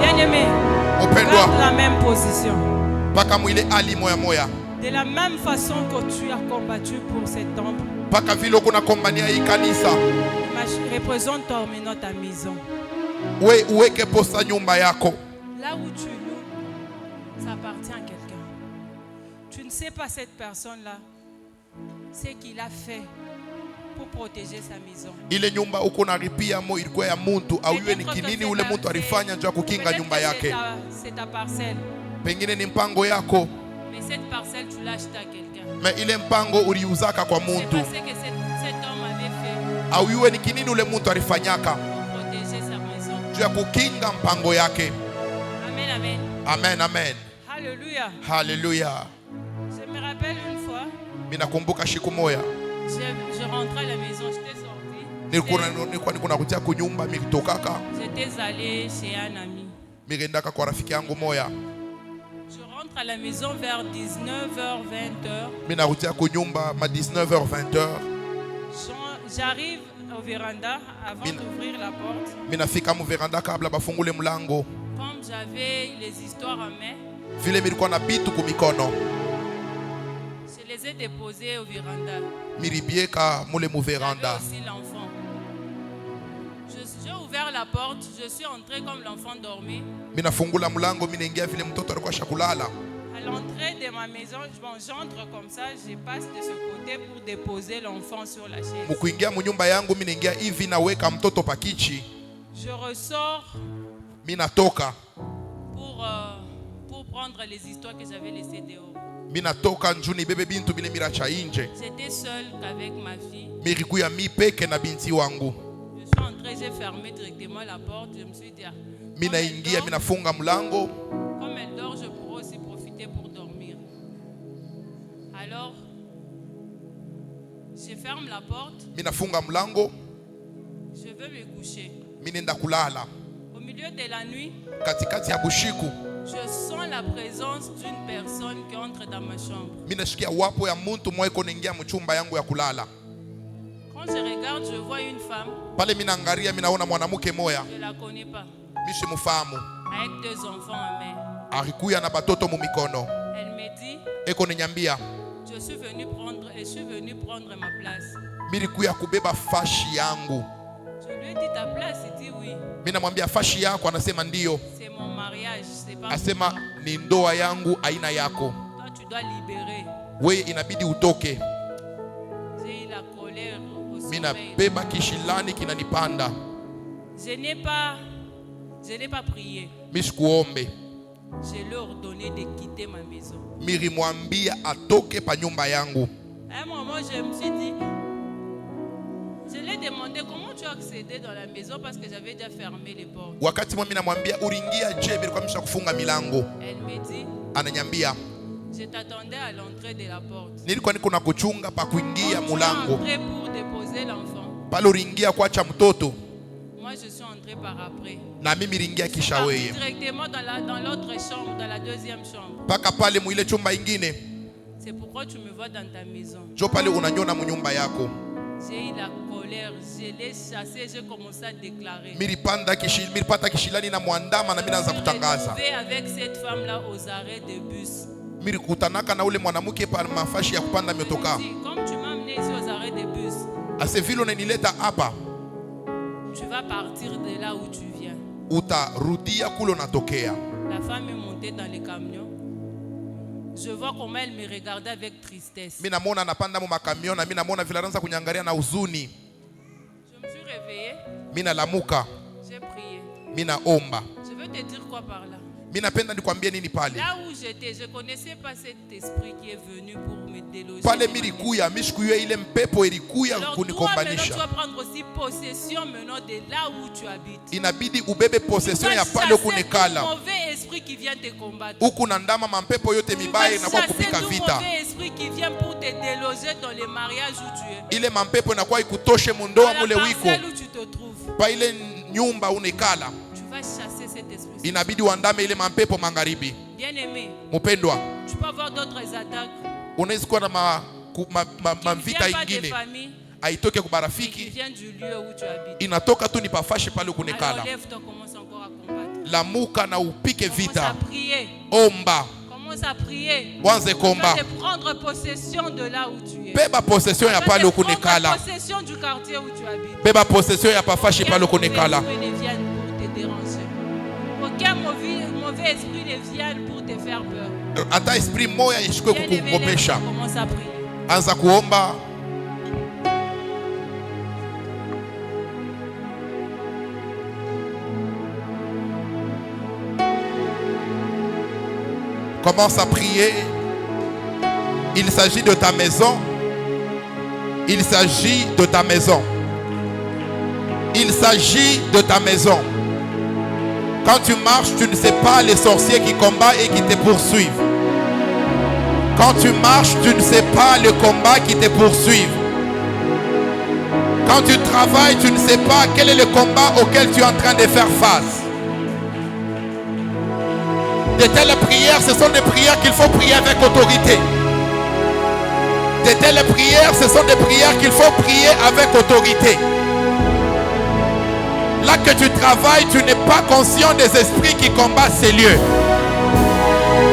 Bien-aimé, garde la même position. De la même façon que tu as combattu pour cet temple, représente maintenant ta maison. Là où tu loues, ça appartient à quelqu'un. Tu ne sais pas cette personne-là, ce qu'il a fait pour protéger sa maison. C'est ta parcelle. Mais cette parcelle, tu l'as achetée à quelqu'un. C'est pas ce que cet homme avait fait pour protéger sa maison. Amen, amen. Amen, amen. Alléluia. Hallelujah. Je me rappelle une fois, je rentrais à la maison, j'étais sorti. J'étais allé chez un ami. Je rentre à la maison vers 19h, 20h. J'arrive au véranda avant d'ouvrir la porte. Comme j'avais les histoires en main, je les ai déposées au véranda. J'avais aussi l'enfant. J'ai ouvert la porte, je suis entré comme l'enfant dormait. À l'entrée de ma maison, j'entre comme ça, je passe de ce côté pour déposer l'enfant sur la chaise. Je ressors pour prendre les histoires que j'avais laissées dehors. J'étais seul qu'avec ma fille. Je suis entré, j'ai fermé directement la porte. Je me suis dit, comme elle dort, je pourrais aussi profiter pour dormir. Alors, je ferme la porte. Je veux me coucher. Au milieu de la nuit, je sens la présence d'une personne qui entre dans ma chambre. Quand je regarde, je vois une femme. Je ne la connais pas. Avec 2 enfants en main. Elle me dit, je suis venu prendre ma place. Je lui ai dit ta place, il dit oui. C'est mon mariage, c'est pas moi. Toi tu dois libérer. J'ai eu la colère au sommeil. Je n'ai pas prié. Je leur ordonné de quitter ma maison. À un moment, je me suis dit, je lui ai demandé comment tu as accédé dans la maison parce que j'avais déjà fermé les portes. Elle me dit, je t'attendais à l'entrée de la porte. Quand tu es entré pour déposer l'enfant, moi je suis entré par après. Je suis parti directement dans l'autre chambre, dans la 2e chambre. C'est pourquoi tu me vois dans ta maison. J'ai eu la colère, je l'ai chassé, j'ai commencé à déclarer. Je me suis retrouvé avec cette femme-là aux arrêts de bus. Je me suis dit, comme tu m'as amené ici aux arrêts de bus, tu vas partir de là où tu viens. La femme est montée dans le camion. Je vois comment elle me regardait avec tristesse. Je me suis réveillé. J'ai prié. Je veux te dire quoi par là? Là où j'étais, je ne connaissais pas cet esprit qui est venu pour me déloger. Alors toi maintenant tu vas prendre aussi possession maintenant de là où tu habites. Tu vas chasser tout mauvais esprit qui vient te combattre. Tu vas chasser tout mauvais esprit qui vient pour te déloger dans le mariage où tu es. À la parcelle où tu te trouves. Tu vas chasser cet esprit. Bien-aimé, tu peux avoir d'autres attaques qui ne viennent pas des familles, haitoke kwa qui barafiki, vient du lieu où tu habites. inatoka tu ni pafashe pale kunekala. Alors lève-toi, commence encore à combattre. Lamuka na upike Commence vita. à prier. Omba. Commence à prier. Wanze komba. Afin de prendre possession de là où tu es. Beba possession ya pale kunekala. Prendre possession du quartier où tu habites. Beba possession ya pafashe pale kunekala. Aucun mauvais esprit ne vienne pour te déranger. Aucun mauvais esprit ne vienne pour te faire peur. Ata esprit moya yeshikwe kukungopesha. Commence à prier. Anza kuomba. Commence à prier. Il s'agit de ta maison. Il s'agit de ta maison. Il s'agit de ta maison. Quand tu marches, tu ne sais pas les sorciers qui combattent et qui te poursuivent. Quand tu marches, tu ne sais pas le combat qui te poursuivent. Quand tu travailles, tu ne sais pas quel est le combat auquel tu es en train de faire face. De telles prières, ce sont des prières qu'il faut prier avec autorité. De telles prières, ce sont des prières qu'il faut prier avec autorité. Là que tu travailles, tu n'es pas conscient des esprits qui combattent ces lieux.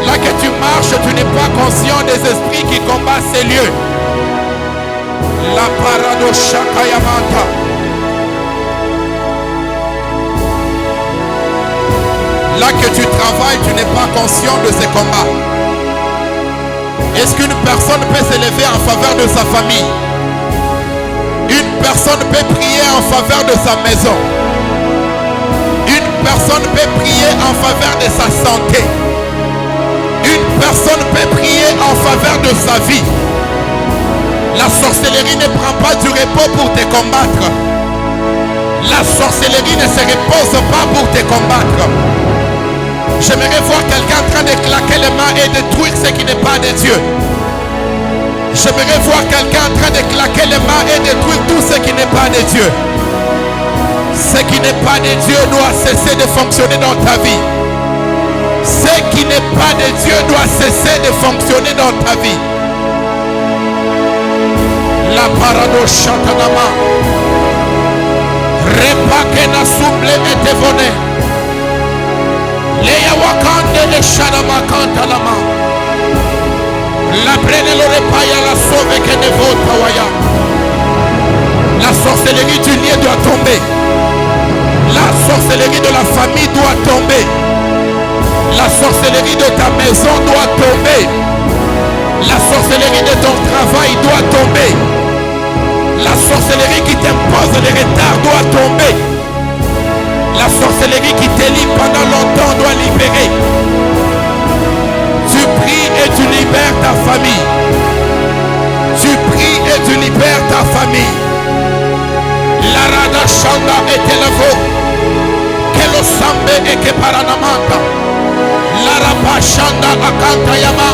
Là que tu marches, tu n'es pas conscient des esprits qui combattent ces lieux. La parado shakayamanta. Là que tu travailles, tu n'es pas conscient de ces combats. Est-ce qu'une personne peut s'élever en faveur de sa famille? Une personne peut prier en faveur de sa maison. Une personne peut prier en faveur de sa santé. Une personne peut prier en faveur de sa vie. La sorcellerie ne prend pas du repos pour te combattre. La sorcellerie ne se repose pas pour te combattre. J'aimerais voir quelqu'un en train de claquer les mains et détruire ce qui n'est pas de Dieu. J'aimerais voir quelqu'un en train de claquer les mains et détruire tout ce qui n'est pas de Dieu. Ce qui n'est pas de Dieu doit cesser de fonctionner dans ta vie. Ce qui n'est pas de Dieu doit cesser de fonctionner dans ta vie. La parado shatanama. Repake na souble et devone. Leya wakande le shadama kantalama. La prene lo repaya la sauve que ne vota waya. La sorcellerie du lien doit tomber. La sorcellerie de la famille doit tomber. La sorcellerie de ta maison doit tomber. La sorcellerie de ton travail doit tomber. La sorcellerie qui t'impose les retards doit tomber. La sorcellerie qui te lie pendant longtemps doit libérer. Tu pries et tu libères ta famille. Tu pries et tu libères ta famille. La rada shanda et televo. Que lo sambe et que paranamanta. La rapa shanda akanta yama.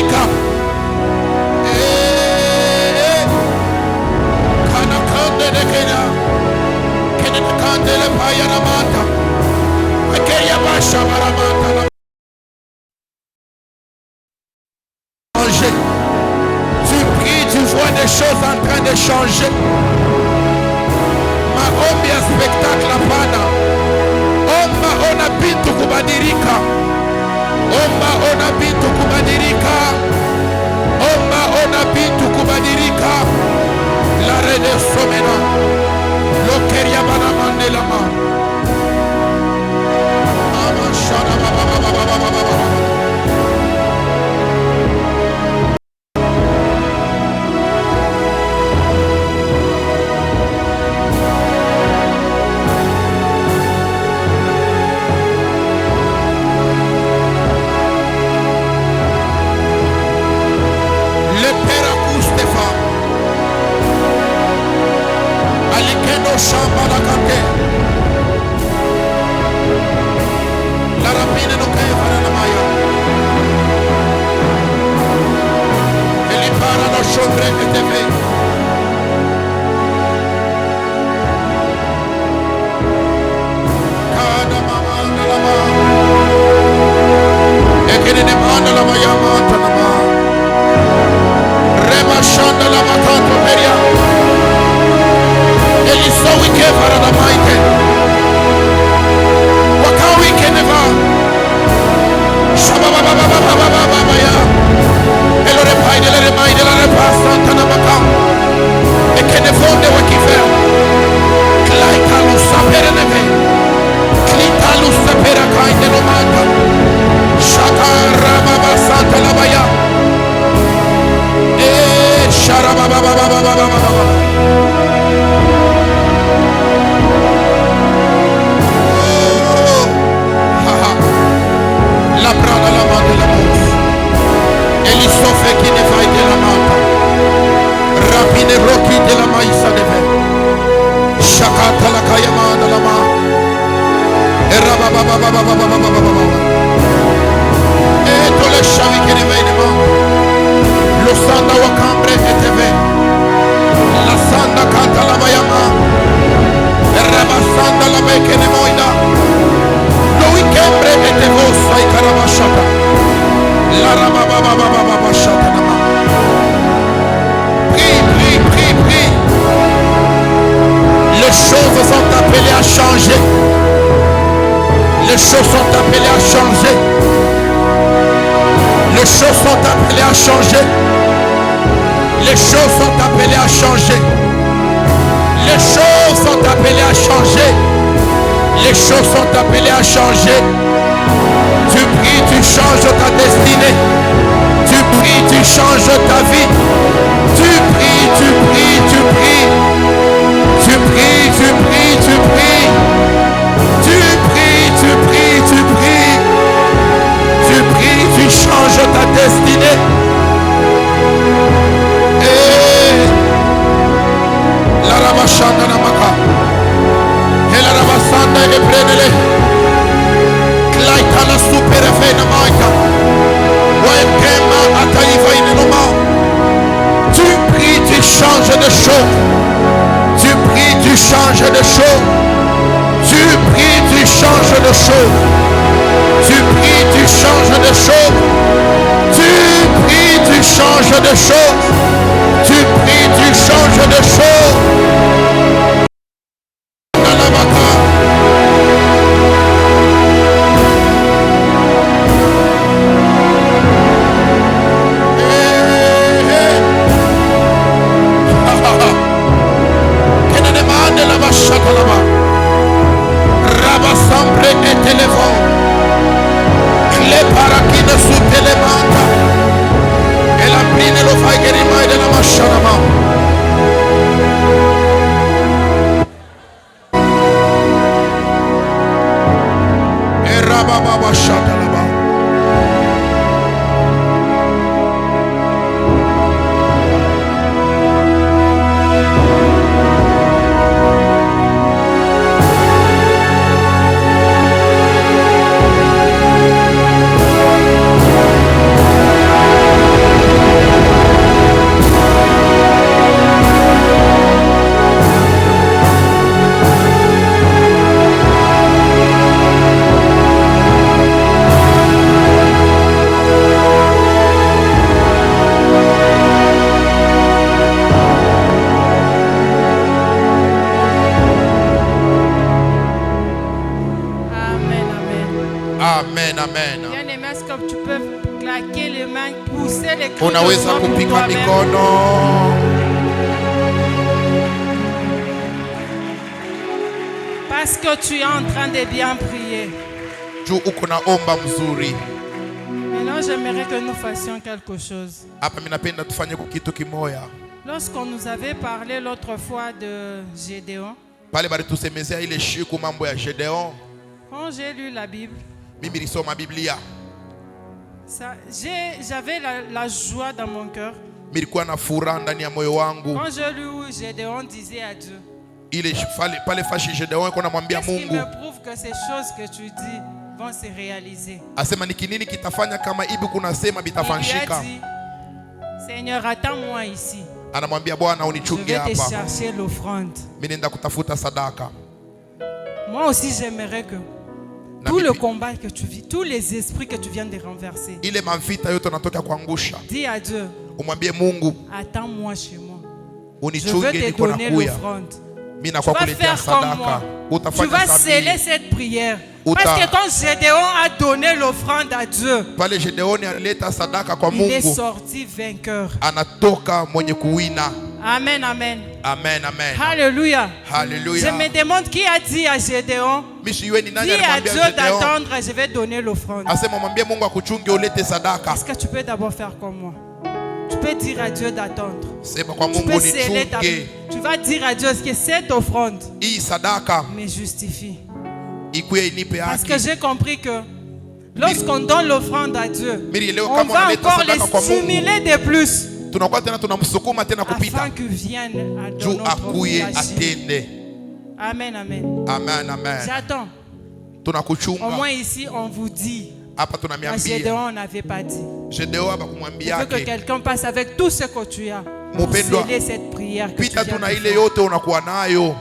kubadirika. Kana kande nekena. Kene kande le paya ramata. Akeya basha baramata. Tu pries, tu vois des choses en train de changer. Maombi ya spectacle hapana. Omba ona bintu kubadilika. Omba ona bintu kubadilika. Omba ona bintu kubadilika. La rede somena. Lokeria bana mandela ma. Amashana baba baba baba baba. Shamba la kante la rapina no cae para la maya el para no sobre que te ve cada mamá de la mano e que ne manda la maya mata la mano rebashanda la matando peria. Ele só o que para da maite. Wakau que neva. Shababa baba baba baba baba ya. Ele repai de le mai de la repassa na maca. E que ne fonde o que fer. Claita luz sapere neve. Clita luz sapere cai de no mata. Shakara baba santa la baya. E sharaba baba baba baba baba. La prada la main de la mousse. Et il s'offre qui ne va de la main. Rapine roki de la maïsa de verre. Chakata la kayama de la main. Et rabababababababababababa. Et tous les chavis qui ne veillent de main. Le sanda wakambre et teve. La sanda kata la mayama. Et rabasanda la meke ne moida. Kembre ete vosa i karabashata. La rababababababashata nama. Prie, prie, prie, prie. Les choses sont appelées à changer. Les choses sont appelées à changer. Les choses sont appelées à changer. Les choses sont appelées à changer. Les choses sont appelées à changer. Les choses sont appelées à changer. Tu pries, tu changes ta destinée. Tu pries, tu changes ta vie. Tu pries, tu pries, tu pries. Tu pries, tu pries, tu pries. Tu pries, tu pries, tu pries. Tu pries, tu changes ta destinée. Et la rabashana namaka. Et la rabasanda e prenele. Klaita la supere fena maika. Waekema ataiva inenoma. Tu pries, tu changes de choses. Tu pries, tu changes de choses. Tu pries, tu changes de choses. Tu pries, tu changes de choses. Tu pries, tu changes de choses. Tu pries, tu changes de choses. Bien-aimé, est-ce que tu peux claquer les mains, pousser les cris Unaweza de joie pour kupika toi-même? mikono. Parce que tu es en train de bien prier. Juu uko naomba mzuri. Maintenant, j'aimerais que nous fassions quelque chose. Hapa minapenda tufanye kitu kimoya. Lorsqu'on nous avait parlé l'autre fois de Gédéon, Pale bali tusemezea ile shiku mambo ya Gedeon. quand j'ai lu la Bible, Mimi nilisoma Biblia. J'avais la joie dans mon cœur. Nilikuwa na furaha ndani ya moyo wangu. Quand j'ai lu où Gédéon disait à Dieu, Ile pale fashi Gedeon yuko namwambia qu'est-ce qui Mungu. me prouve que ces choses que tu dis vont se réaliser? Asema ni kinini kitafanya kama hivi kunasema Il lui a bitafanyika. dit, Seigneur, attends-moi ici. Anamwambia Bwana Je unichunge vais te hapa. chercher l'offrande. Mimi nenda kutafuta sadaka. Moi aussi, j'aimerais que Na tout le mimi- combat que tu vis, tous les esprits que tu viens de renverser, Ile mavita yote natoka kuangusha. dis à Dieu, Umwambie Mungu attends-moi chez moi. Je veux unichunge te niko donner nakuya. l'offrande. Mimi Tu nakuwa vas kuletea faire comme moi. sadaka. Tu Utafanya vas sceller sabi. cette prière. Uta- Parce que quand Gédéon a donné l'offrande à Dieu, Pale Gedeoni alileta sadaka kwa il est Mungu. sorti vainqueur. Anatoka mwenye kuwina. Amen, amen. Amen, amen. Alléluia. Hallelujah. Je me demande qui a dit à Gédéon, Mimi siwe ni nani dis à alimwambia Dieu Gedeon. d'attendre, je vais donner l'offrande. Asema mwambie Mungu akuchunge ulete sadaka. Est-ce que tu peux d'abord faire comme moi? Tu peux dire à Dieu d'attendre. Sema kwa Tu Mungu peux sceller ta vie. nichunge Tu vas dire à Dieu que cette offrande hii sadaka me justifie. ikuye inipe Parce que haki. j'ai compris que lorsqu'on donne l'offrande à Dieu, Mimi leo on kama va unaleta encore sadaka kwa les Mungu, stimuler de plus tunakuwa tena tunamsukuma tena kupita afin qu'il vienne à juu notre akuye vie agir. atende. Amen, amen. Amen, amen. J'attends. Au Tunakuchunga moins ici, on vous dit. hapa, À tunamiambia Gédéon, on n'avait pas dit. Gedeon hapa Je kumwambia veux que yake quelqu'un passe avec tout ce que tu as pour Mpendwa, sceller cette prière que tu pita viens de tuna ile faire. yote unakuwa nayo.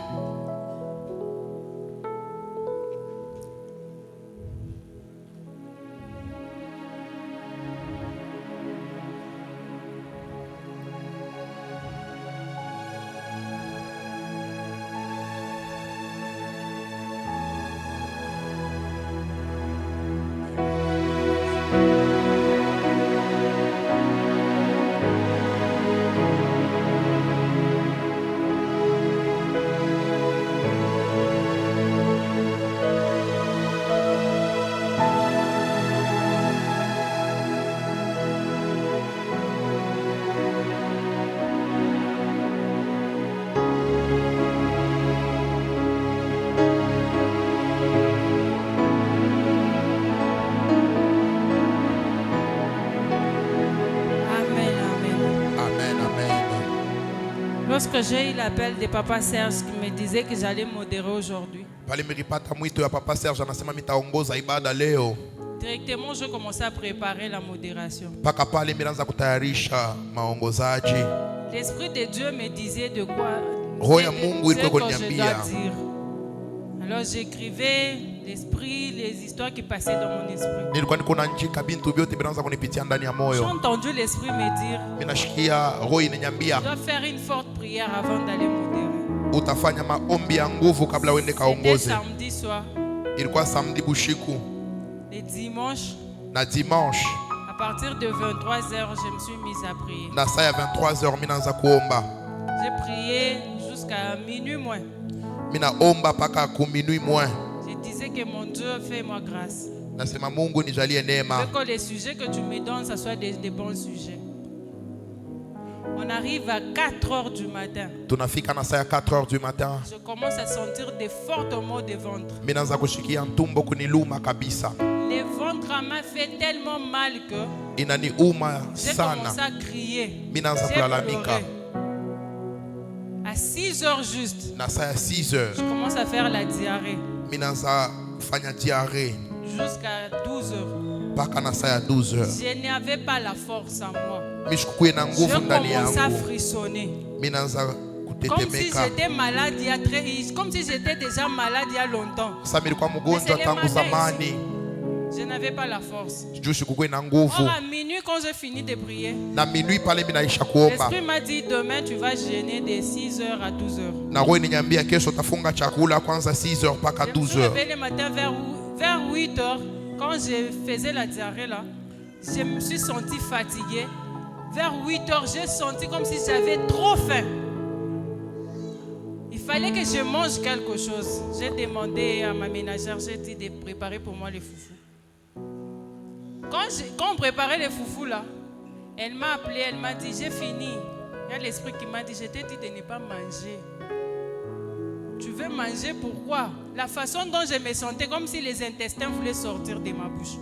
Amen, amen. Amen, amen. Lorsque j'ai eu l'appel de Papa Serge qui me disait que j'allais modérer aujourd'hui, Pale nilipata mwito ya Papa Serge anasema mitaongoza ibada leo. directement je commençais à préparer la modération. Paka pale milanza kutayarisha maongozaji. L'Esprit de Dieu me disait de quoi Roho ya ce Mungu ilikuwa que je kuniambia. dois dire. Alors j'écrivais l'esprit, les histoires qui passaient dans mon esprit. Nilikuwa niko na njika bintu vyote vinaanza kunipitia ndani ya J'ai moyo. entendu l'Esprit me dire, Mimi nashikia roho je inaniambia dois faire une forte prière avant d'aller modérer. utafanya maombi ya nguvu kabla uende C'était kaongoze. samedi soir. Ilikuwa samedi bushiku Le dimanche, na dimanche à partir de 23h, je me suis mise à prier. na saa ya 23h mimi naanza kuomba. J'ai prié jusqu'à minuit moins. Mimi naomba paka kuminui moins. Je disais que mon Dieu, fais-moi grâce. Nasema Mungu nijalie Je neema. veux que les sujets que tu me donnes, ce soit des bons sujets. On arrive à 4h du matin. Tunafika na saa ya 4h du matin. Je commence à sentir des fortes maux de ventre. Mimi naanza kushikia ntumbo kuniluma kabisa. Le ventre m'a fait tellement mal que Inaniuma j'ai sana. commencé à crier. Mimi naanza J'ai kulalamika. pleuré. À 6h juste, Na saa ya 6h je commence à faire la diarrhée. mimi naanza kufanya diarrhée Jusqu'à 12h. mpaka na saa ya 12h. Je n'avais pas la force en moi. Mimi sikukuwe na Je nguvu ndani commençais à yangu. frissonner. Mimi naanza Comme si kutetemeka. j'étais malade il y a comme si j'étais déjà malade il y a longtemps. Sasa nilikuwa mgonjwa tangu zamani. Je n'avais pas la force. Juu sikukuwe na nguvu. Or à minuit quand j'ai fini de prier, Na minui pale mimi naisha kuomba. l'Esprit m'a dit demain tu vas jeûner de 6h à 12h. Na roho inaniambia kesho utafunga chakula kwanza 6h mpaka Je me suis 12h. réveillé le matin vers 8h. Quand je faisais la diarrhée là, je me suis sentie fatiguée. Vers 8 heures, j'ai senti comme si j'avais trop faim. Il fallait que je mange quelque chose. J'ai demandé à ma ménagère, j'ai dit de préparer pour moi les foufous. Quand on préparait les foufous là, elle m'a appelé, elle m'a dit, j'ai fini. Il y a l'esprit qui m'a dit, je t'ai dit de ne pas manger. Tu veux manger, pourquoi? La façon dont je me sentais, comme si les intestins voulaient sortir de ma bouche.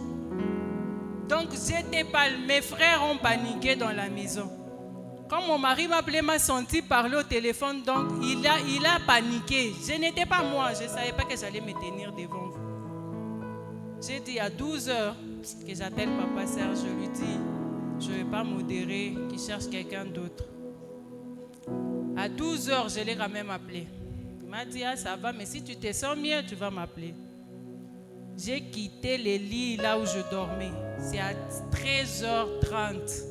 Donc j'étais pas. Mes frères ont paniqué dans la maison. Quand mon mari m'a appelé, m'a senti parler au téléphone, donc il a paniqué. Je n'étais pas moi, je ne savais pas que j'allais me tenir devant vous. J'ai dit à 12 heures que j'appelle Papa Serge, je lui dis, je ne vais pas modérer, qu'il cherche quelqu'un d'autre. À 12 heures, je l'ai quand même appelé. Il m'a dit, ah ça va, mais si tu te sens mieux, tu vas m'appeler. J'ai quitté le lit là où je dormais. C'est à 13h30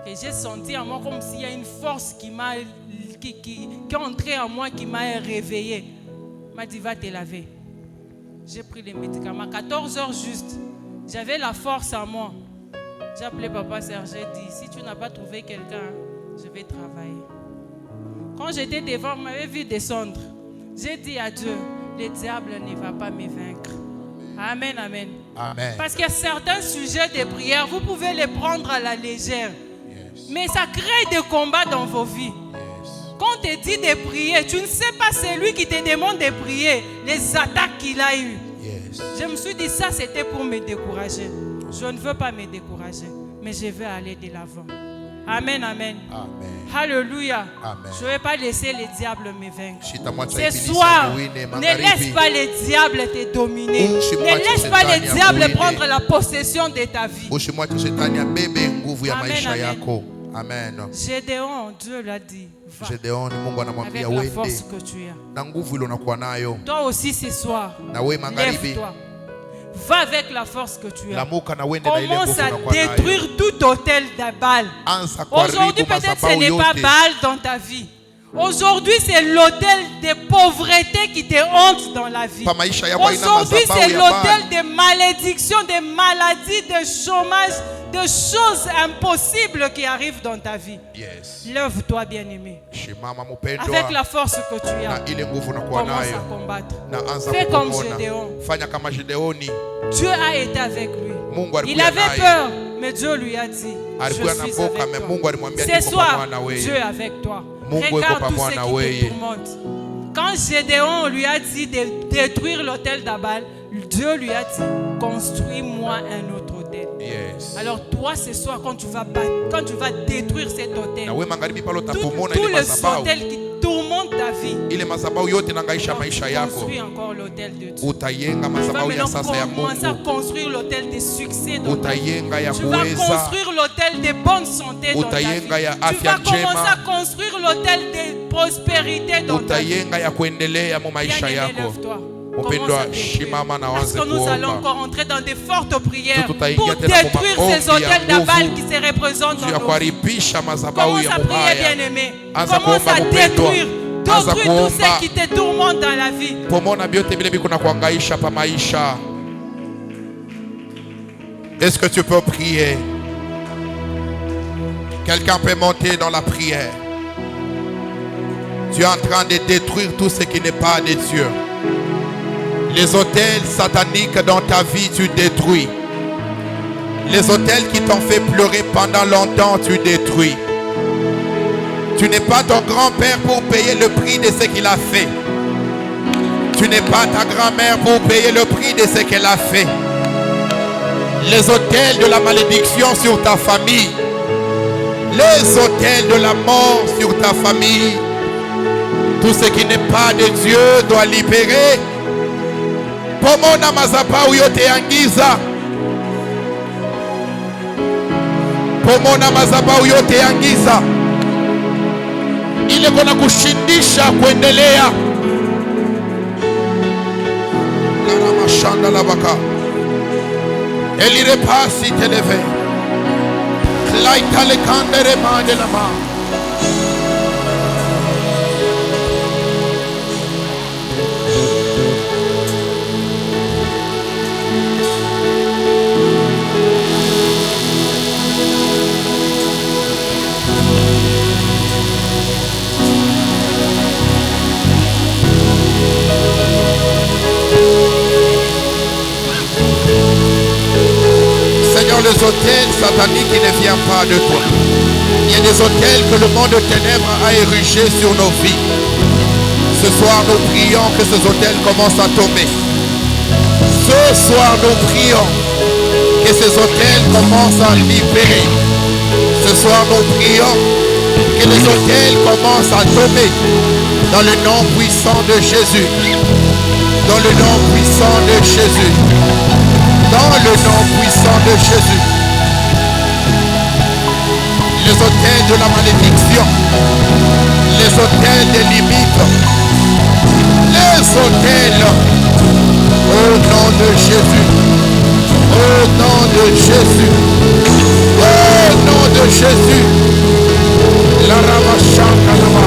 que j'ai senti en moi comme s'il y a une force qui est entrée en moi, qui m'a réveillée. Il m'a dit, va te laver. J'ai pris les médicaments. À 14h juste, j'avais la force en moi. J'ai appelé Papa Serge, j'ai dit, si tu n'as pas trouvé quelqu'un, je vais travailler. Quand j'étais devant, vous m'avez vu descendre. J'ai dit à Dieu, le diable ne va pas me vaincre. Amen, amen. Amen. Parce qu'il y a certains sujets de prière, vous pouvez les prendre à la légère. Yes. Mais ça crée des combats dans vos vies. Yes. Quand on te dit de prier, tu ne sais pas celui qui te demande de prier, les attaques qu'il a eues. Yes. Je me suis dit, ça c'était pour me décourager. Je ne veux pas me décourager, mais je veux aller de l'avant. Amen, amen. Amen. Alléluia. Amen. Je ne vais pas laisser le diable me vaincre. Ce soir, ne laisse pas le diable te dominer. Ne laisse pas le diable prendre la possession de ta vie. Amen, amen. Gédéon, Dieu l'a dit. Va avec la force que tu as. Toi aussi ce soir, lève-toi. Va avec la force que tu as. Commence à détruire tout hôtel de Baal. Aujourd'hui, peut-être ce n'est pas Baal dans ta vie. Aujourd'hui, c'est l'hôtel de pauvreté qui te hante dans la vie. Aujourd'hui, c'est l'hôtel de malédiction, de maladies, de chômage, de choses impossibles qui arrivent dans ta vie. Yes. Lève-toi, bien-aimé. Avec la force que tu as, commence à combattre. Fais comme Gédéon. Dieu a été avec lui. Il avait peur, mais Dieu lui a dit, je suis avec toi. Ce soir, Dieu est avec toi. Regarde tout ce qui te tourmente. Quand Gédéon lui a dit de détruire l'autel d'Abal, Dieu lui a dit, construis-moi un autre autel. Yes. Alors toi ce soir, quand tu vas détruire cet autel, tous les autels qui tourmentent ta vie, construis encore l'autel de Dieu. Tu vas maintenant commencer à construire l'autel de succès dans ta vie. Tu vas construire l'autel de bonne santé dans ta vie. Tu vas commencer à construire l'autel de prospérité dans ta vie. Lève-toi. Parce que nous allons encore entrer dans des fortes prières pour détruire ces hôtels d'Abal qui se représentent dans nos vies. Commence à prier, bien-aimé. Commence à détruire tout ce qui te tourmente dans la vie. Est-ce que tu peux prier? Quelqu'un peut monter dans la prière. Tu es en train de détruire tout ce qui n'est pas de Dieu. Les autels sataniques dans ta vie, tu détruis. Les autels qui t'ont fait pleurer pendant longtemps, tu détruis. Tu n'es pas ton grand-père pour payer le prix de ce qu'il a fait. Tu n'es pas ta grand-mère pour payer le prix de ce qu'elle a fait. Les autels de la malédiction sur ta famille. Les autels de la mort sur ta famille. Tout ce qui n'est pas de Dieu doit libérer. Pomona mazabau yote ya giza. Pomona mazabau yote ya giza. Ile kona kushindisha kuendelea. Lara mashanda la baka. Elire pasi televe. Klaita le kandere mande la ma. des autels sataniques qui ne viennent pas de toi. Il y a des autels que le monde de ténèbres a érigés sur nos vies. Ce soir, nous prions que ces autels commencent à tomber. Ce soir, nous prions que ces autels commencent à libérer. Ce soir, nous prions que les autels commencent à tomber dans le nom puissant de Jésus. Dans le nom puissant de Jésus. Dans le nom puissant de Jésus. Les autels de la malédiction. Les autels des limites. Les autels. Au nom de Jésus. Au nom de Jésus. Au nom de Jésus. La Ramachankalama.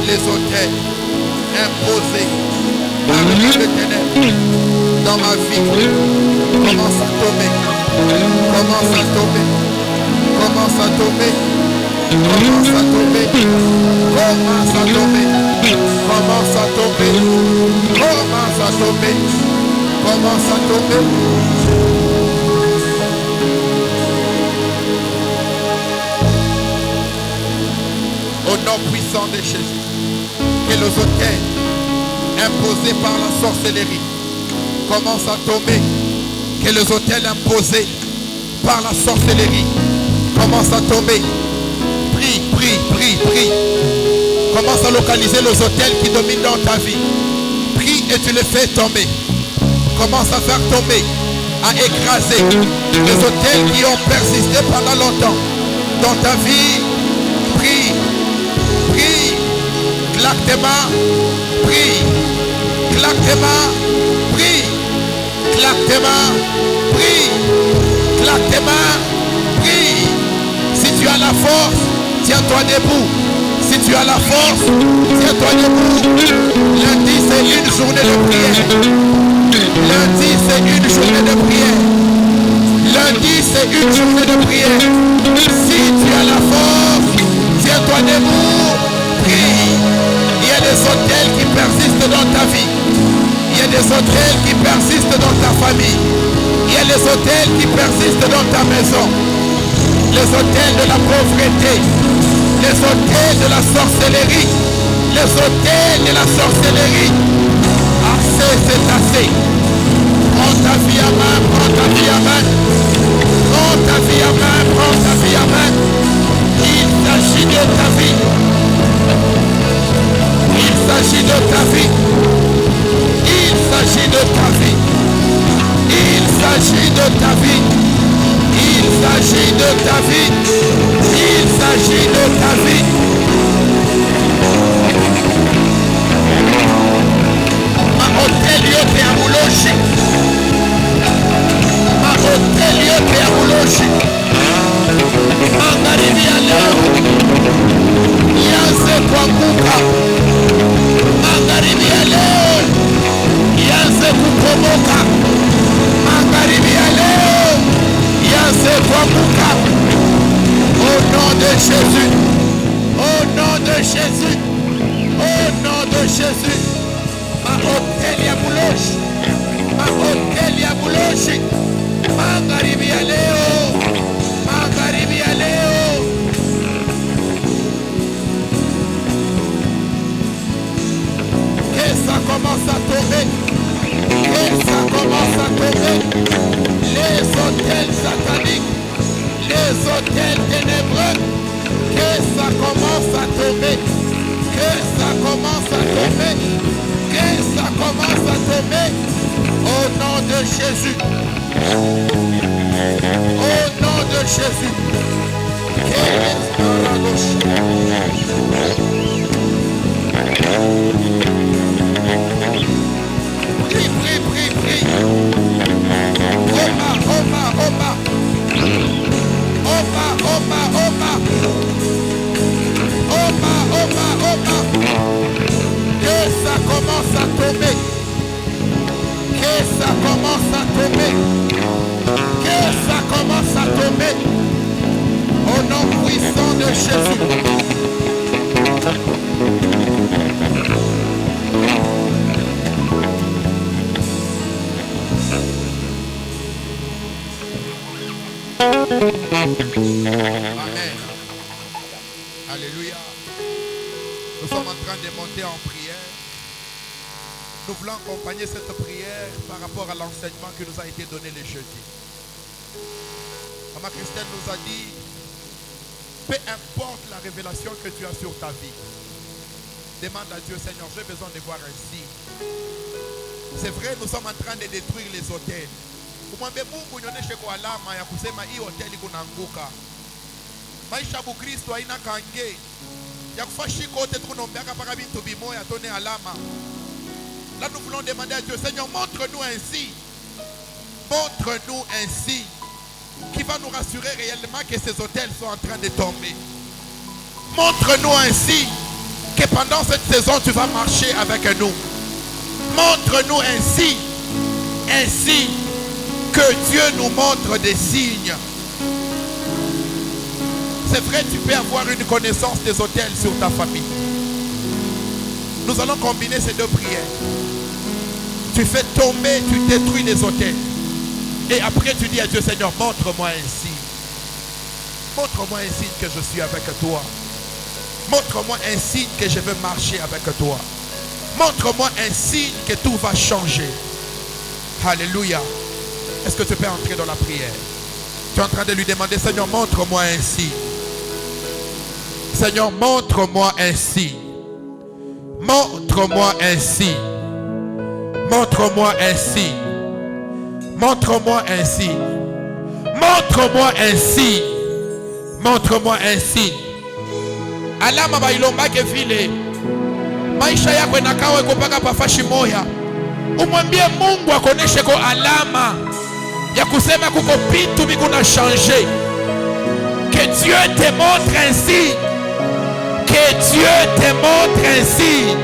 les hôtels imposés par le Dieu de ténèbres dans ma vie commence à tomber. Commence à tomber. Commence à tomber. Commence à tomber. Commence à tomber. Commence à tomber. Commence à tomber. Commence à tomber. Au nom puissant de Jésus, que les hôtels imposés par la sorcellerie commencent à tomber. Que les hôtels imposés par la sorcellerie commencent à tomber. Prie, prie, prie, prie. Commence à localiser les hôtels qui dominent dans ta vie. Prie et tu les fais tomber. Commence à faire tomber, à écraser les hôtels qui ont persisté pendant longtemps dans ta vie. Prie, prie, claque tes mains, prie, claque tes mains, prie, claque tes mains, prie, claque tes mains, prie. Si tu as la force, tiens-toi debout. Si tu as la force, tiens-toi debout. Lundi, c'est une journée de prière. Lundi, c'est une journée de prière. Lundi, c'est une journée de prière. Si tu as la force, tiens-toi debout. Prie. Il y a des hôtels qui persistent dans ta vie. Il y a des hôtels qui persistent dans ta famille. Il y a les hôtels qui persistent dans ta maison. Les hôtels de la pauvreté. Les hôtels de la sorcellerie. Les hôtels de la sorcellerie. Assez, c'est assez. Prends ta vie à main, prends ta vie à main. Prends ta vie à main, prends ta vie à main. Il s'agit de ta vie. Il s'agit de ta vie. Il s'agit de ta vie. Il s'agit de ta vie. Il s'agit de ta vie. Il s'agit de ta vie. Ma hôtel yote ya muloshi. Ma hôtel yote ya muloshi. Magharibi ya leo ianze kuanguka. Magharibi ya leo ianze kupomoka. Magharibi ya leo ianze kuanguka. Au nom de Jésus. Au nom de Jésus. Au nom de Jésus. Ma hôtel ya muloshi. Ma hôtel ya muloshi. Magharibi ya leo. Magharibi ya leo. Que ça commence à tomber. Que ça commence à tomber. Les hôtels sataniques. Les hôtels ténébreux. Que ça commence à tomber. Que ça commence à tomber. Que ça commence à tomber. Au nom de Jésus. Au nom de Jésus. Prie, prie, prie, prie. Opa, opa, opa. Opa, opa, opa. Opa, opa, opa. Que ça commence à tomber. Que ça commence à tomber. Que ça commence à tomber. Au nom puissant de Jésus. Amen. Alléluia. Nous sommes en train de monter en prière. Nous voulons accompagner cette prière par rapport à l'enseignement qui nous a été donné le jeudi. Maman Christelle nous a dit, peu importe la révélation que tu as sur ta vie, demande à Dieu, Seigneur, j'ai besoin de voir un signe. C'est vrai, nous sommes en train de détruire les hôtels. Kumwambia Mungu nionyeshe kwa alama ya kusema hii hoteli kunaanguka. Maisha ya Kristo haina kange. Ya kufashika wote tukunombeaka paka bintu bimoya tone alama. Là nous voulons demander à Dieu, Seigneur, montre-nous un signe. Montre-nous un signe qui va nous rassurer réellement que ces hôtels sont en train de tomber. Montre-nous un signe que pendant cette saison, tu vas marcher avec nous. Montre-nous ainsi que Dieu nous montre des signes. C'est vrai, tu peux avoir une connaissance des autels sur ta famille. Nous allons combiner ces deux prières. Tu fais tomber, tu détruis les autels. Et après tu dis à Dieu, Seigneur, montre-moi un signe. Montre-moi un signe que je suis avec toi. Montre-moi un signe que je veux marcher avec toi. Montre-moi un signe que tout va changer. Alléluia. Est-ce que tu peux entrer dans la prière? Tu es en train de lui demander, Seigneur, montre-moi un signe. Seigneur, montre-moi un signe. Montre-moi un signe. Montre-moi un signe. Montre-moi un signe. Montre-moi un signe. Montre-moi un signe. Alama bailomba ke vile. Maisha yako inakawa kupaka pafashi moya. Umwambie Mungu akoneshe ko alama ya kusema kuko vitu bikuna changer. Que Dieu te montre un signe. Que Dieu te montre un signe.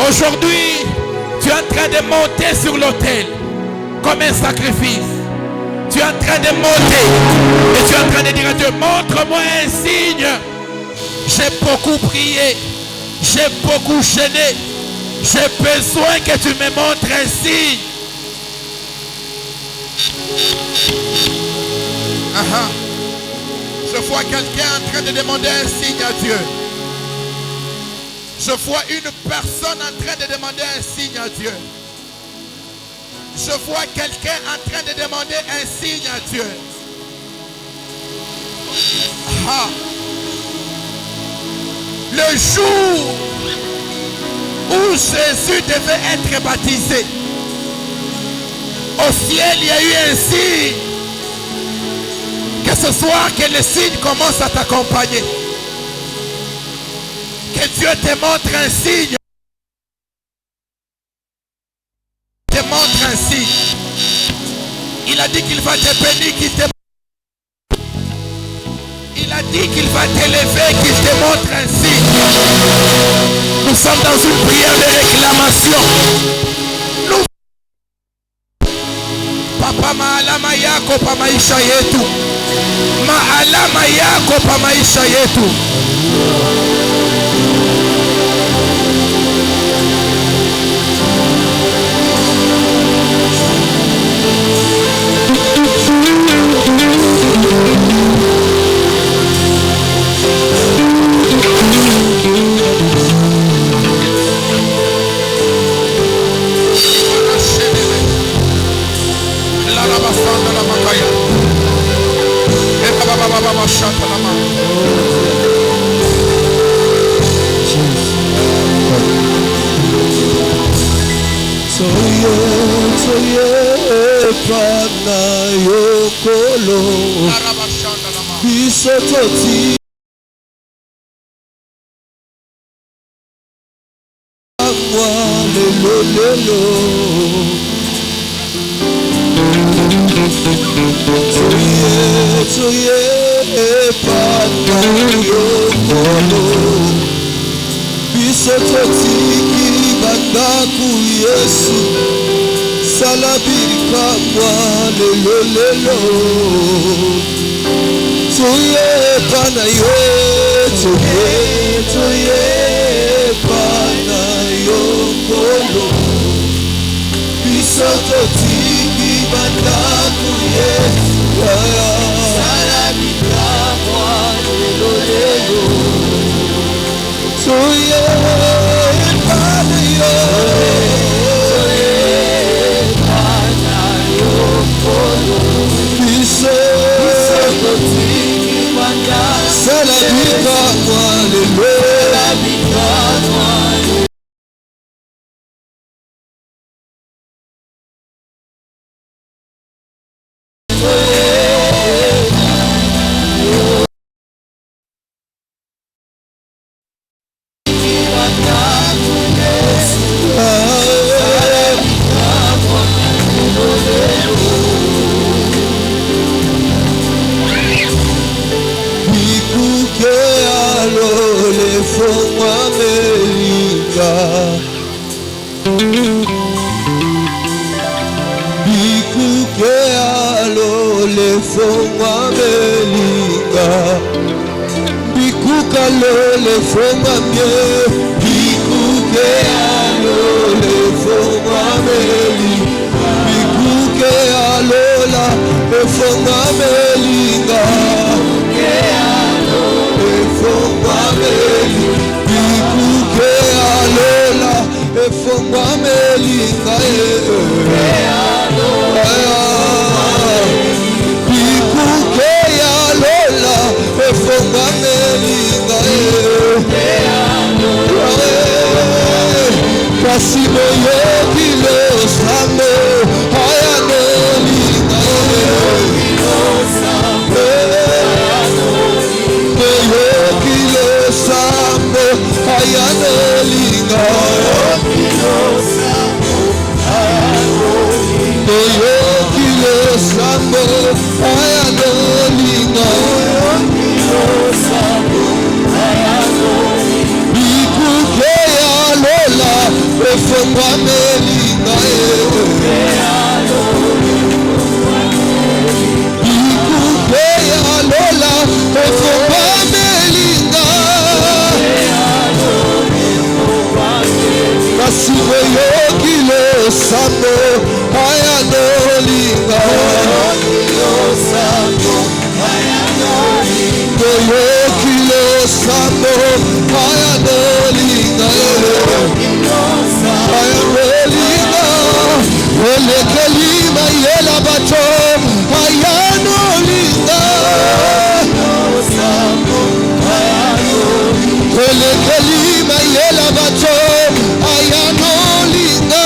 Aujourd'hui, tu es en train de monter sur l'autel comme un sacrifice. Tu es en train de monter et tu es en train de dire à Dieu, montre-moi un signe. J'ai beaucoup prié, j'ai beaucoup gêné. J'ai besoin que tu me montres un signe. Je vois quelqu'un en train de demander un signe à Dieu. Je vois une personne en train de demander un signe à Dieu. Je vois quelqu'un en train de demander un signe à Dieu. Le jour où Jésus devait être baptisé, au ciel il y a eu un signe. Que ce soir que le signe commence à t'accompagner. Que Dieu te montre un signe. Te montre un signe. Il a dit qu'il va te bénir, qu'il te... Il a dit qu'il va t'élever, qu'il te montre un signe. Nous sommes dans une prière de réclamation. Nous... Papa, maalama yako pa maisha yetu. Maalama yako pa maisha yetu. Bisototi lelo Soye pata yokolo Bisototi kibandaku Yesu Salabirika mwa lelo Soye pana yo Soye pana yokolo Bisototi kibandaku Yesu Salabirika mwa lelo Soye pana yo Salabika mwale melinga bikuke alole fonga melinga bikuka lole fonga mie bikuke alole fonga melinga bikuke alola fonga melinga bikuke alole fonga melinga bikuke alola fonga melinga bikuke alola fonga melinga kasi moyoki losambo aya melinga moyoki losambo aya melinga moyoki losambo aya melinga bikuke alola efongwa melinga bikuke alola efongwa melinga kasi moyoki losambo aya melinga moyoki losambo aya melinga aya melinga elekeli mayela bato aya nolinga elekeli mayela bato aya nolinga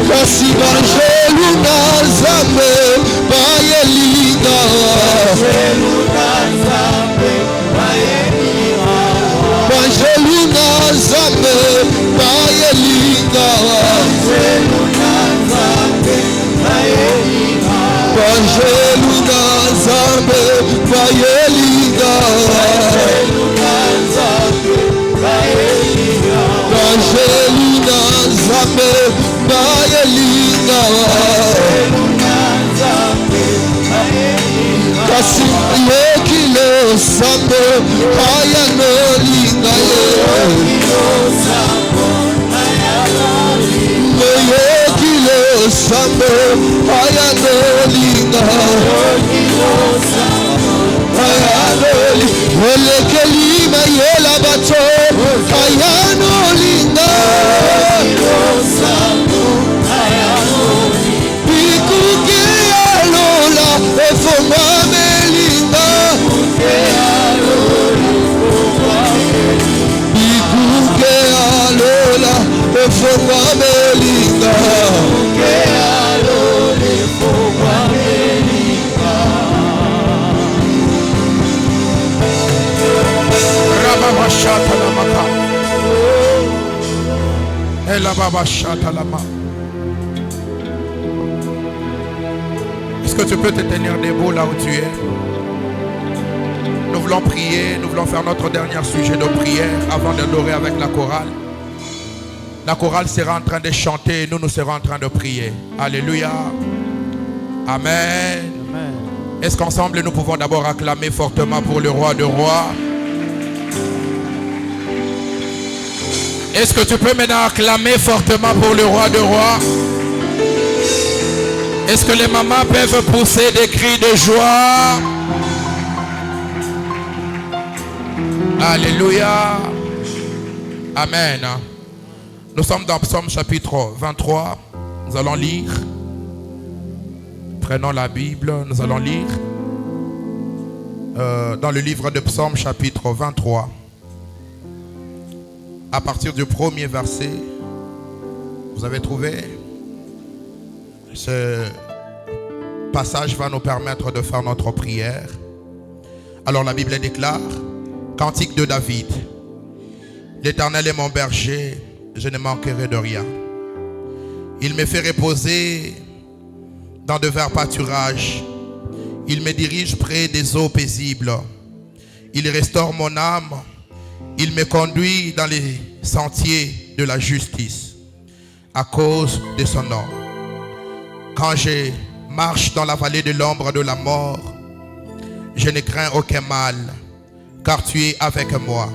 kasi banjelu na zambe bayelinga banjelu na zambe bayelinga banjelu na zambe bayelinga banjelu na zambe bayelinga kasi yoki losambo aya nolinga yoki losambo aya nolinga aya noli elekeli mayela bato aya nolinga bikuke alola efonga melinga bikuke alola efonga melinga rababa shata la maka ela baba shata la ma. Est-ce que tu peux te tenir debout là où tu es? Nous voulons prier, nous voulons faire notre dernier sujet de prière avant d'adorer avec la chorale. La chorale sera en train de chanter et nous serons en train de prier. Alléluia. Amen. Amen. Est-ce qu'ensemble nous pouvons d'abord acclamer fortement pour le roi de rois? Est-ce que tu peux maintenant acclamer fortement pour le roi de rois? Est-ce que les mamans peuvent pousser des cris de joie? Alléluia. Amen. Nous sommes dans Psaume chapitre 23. Nous allons lire. Prenons la Bible. Nous allons lire dans le livre de Psaume chapitre 23. À partir du premier verset. Vous avez trouvé? Ce passage va nous permettre de faire notre prière. Alors la Bible déclare: Cantique de David. L'Éternel est mon berger, je ne manquerai de rien. Il me fait reposer dans de verts pâturages. Il me dirige près des eaux paisibles. Il restaure mon âme. Il me conduit dans les sentiers de la justice à cause de son nom. Quand je marche dans la vallée de l'ombre de la mort, je ne crains aucun mal, car tu es avec moi.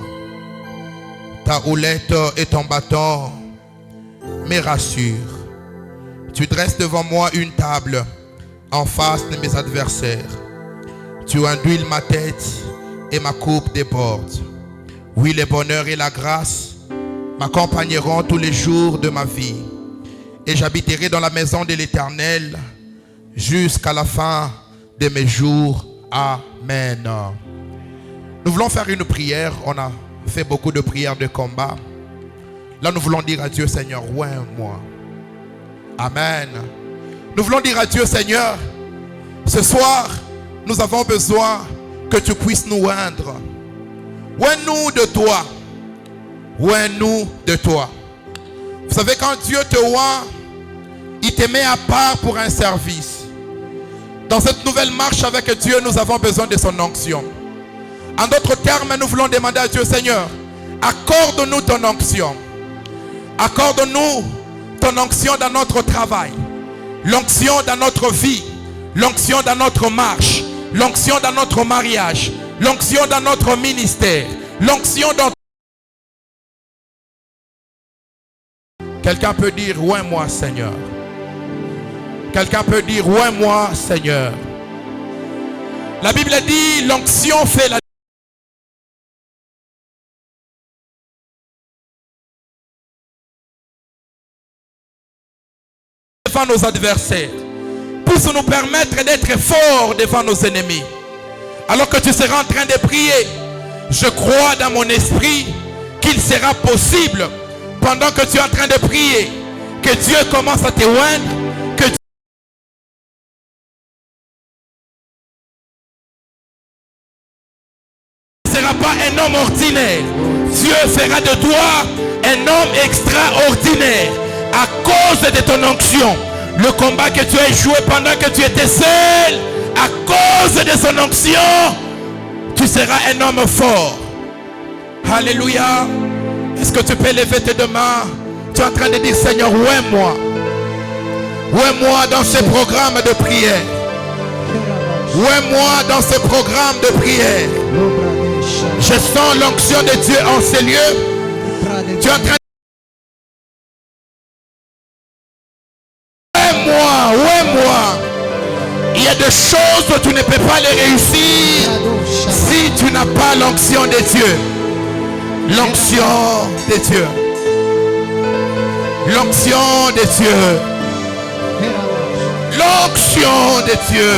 Ta houlette et ton bâton me rassurent. Tu dresses devant moi une table en face de mes adversaires. Tu induis ma tête et ma coupe déborde. Oui, le bonheur et la grâce m'accompagneront tous les jours de ma vie. Et j'habiterai dans la maison de l'Éternel jusqu'à la fin de mes jours. Amen. Nous voulons faire une prière. On a fait beaucoup de prières de combat. Là, nous voulons dire à Dieu, Seigneur, oins-moi. Amen. Nous voulons dire à Dieu, Seigneur, ce soir, nous avons besoin que tu puisses nous oindre. Oins-nous de toi. Oins-nous de toi. Vous savez, quand Dieu te oint, il te met à part pour un service. Dans cette nouvelle marche avec Dieu, nous avons besoin de son onction. En d'autres termes, nous voulons demander à Dieu, Seigneur, accorde-nous ton onction. Accorde-nous ton onction dans notre travail. L'onction dans notre vie. L'onction dans notre marche. L'onction dans notre mariage. L'onction dans notre ministère. L'onction dans... Quelqu'un peut dire, oins-moi, Seigneur. Quelqu'un peut dire, oins-moi, Seigneur. La Bible dit, l'onction fait la... devant nos adversaires. Puisse nous permettre d'être forts devant nos ennemis. Alors que tu seras en train de prier, je crois dans mon esprit qu'il sera possible, pendant que tu es en train de prier, que Dieu commence à te oindre, que Dieu ne sera pas un homme ordinaire. Dieu fera de toi un homme extraordinaire à cause de ton onction. Le combat que tu as joué pendant que tu étais seul, à cause de son onction, tu seras un homme fort. Alléluia. Est-ce que tu peux lever tes deux mains? Tu es en train de dire, Seigneur, oins-moi. Oins-moi dans ce programme de prière. Oins-moi dans ce programme de prière. Je sens l'onction de Dieu en ces lieux. Tu es en train de... Oins-moi. Il y a des choses que tu ne peux pas les réussir si tu n'as pas l'onction de Dieu. L'onction de Dieu. L'onction de Dieu. L'onction de Dieu.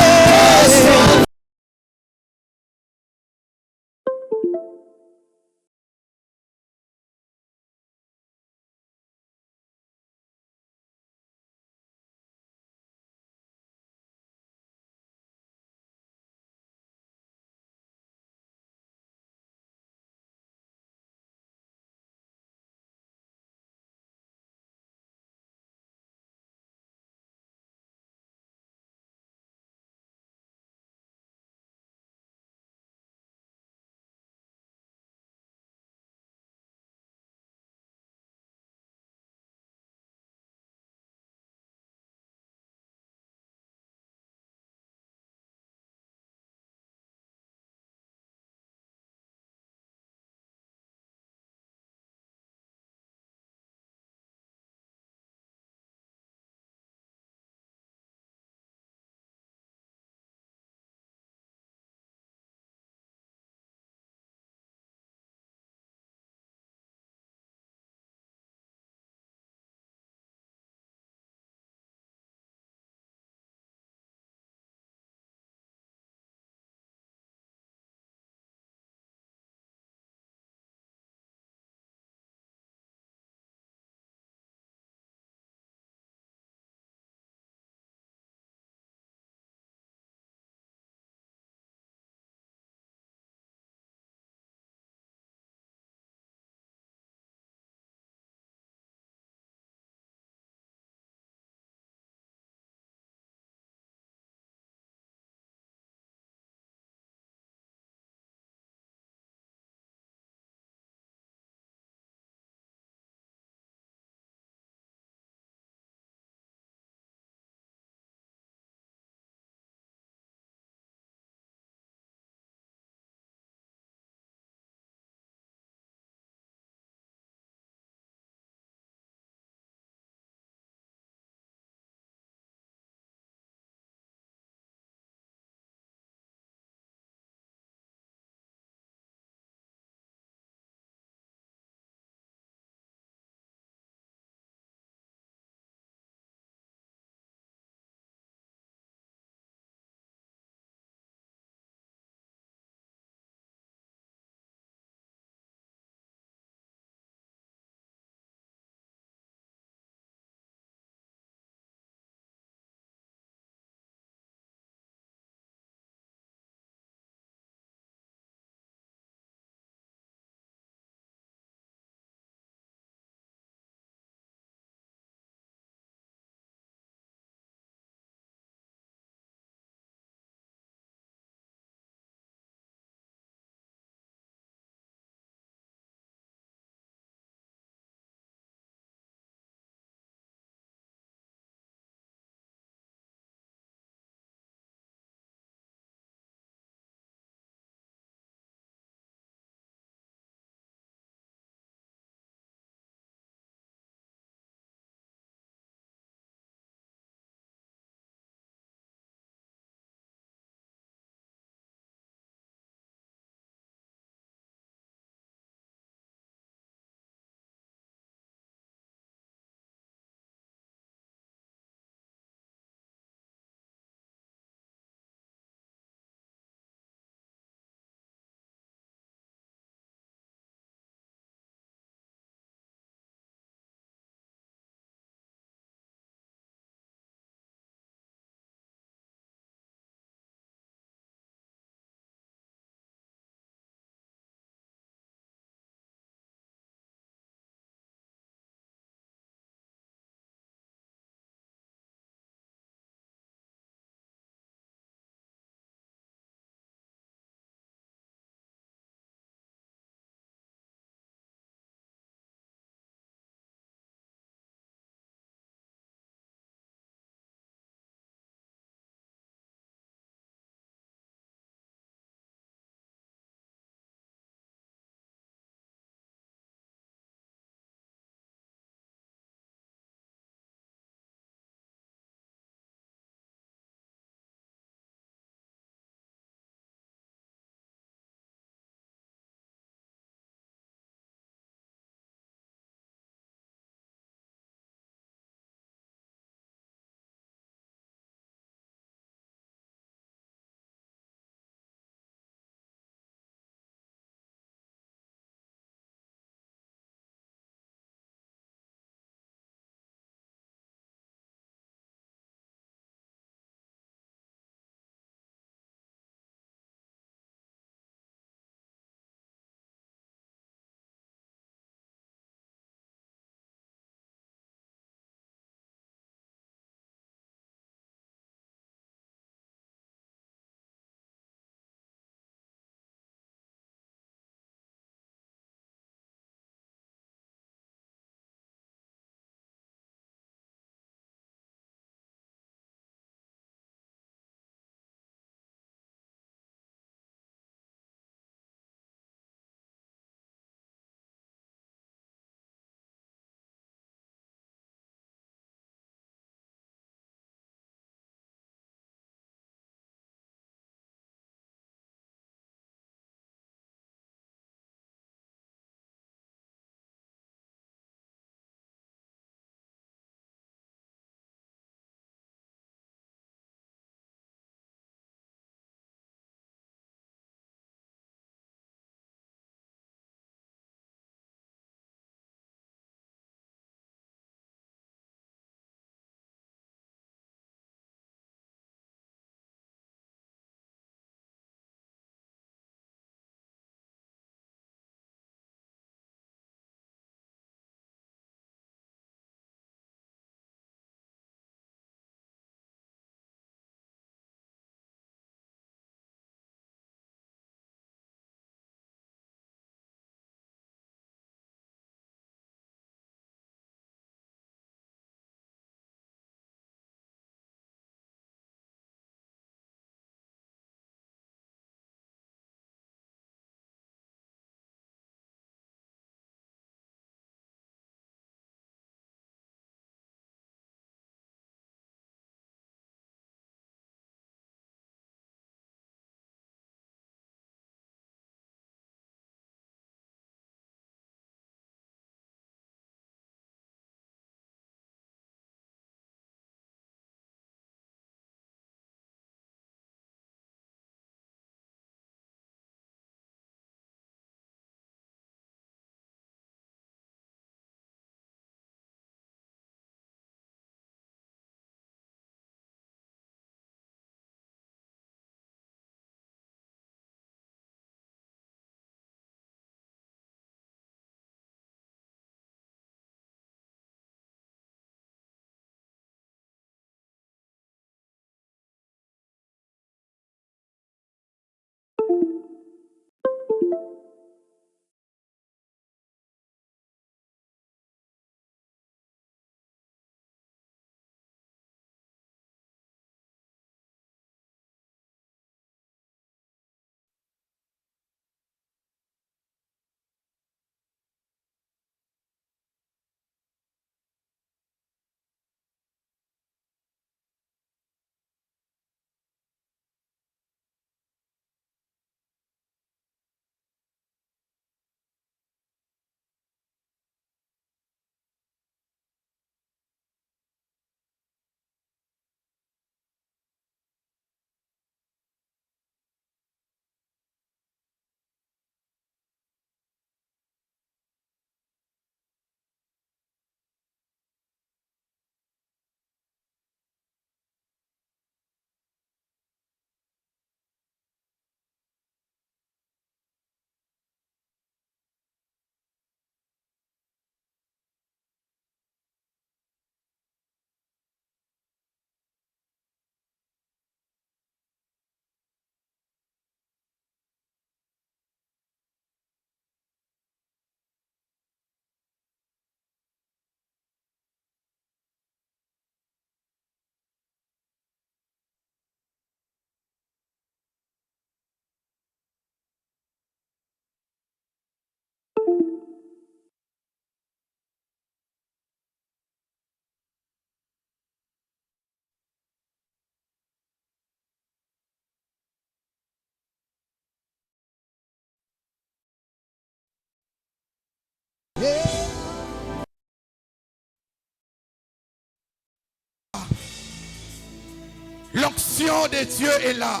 L'onction de Dieu est là.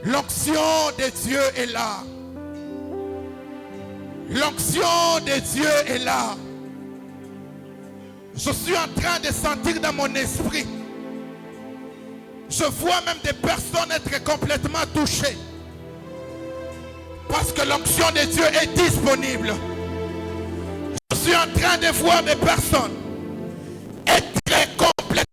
L'onction de Dieu est là. L'onction de Dieu est là. Je suis en train de sentir dans mon esprit. Je vois même des personnes être complètement touchées. Parce que l'onction de Dieu est disponible. Je suis en train de voir des personnes être complètement.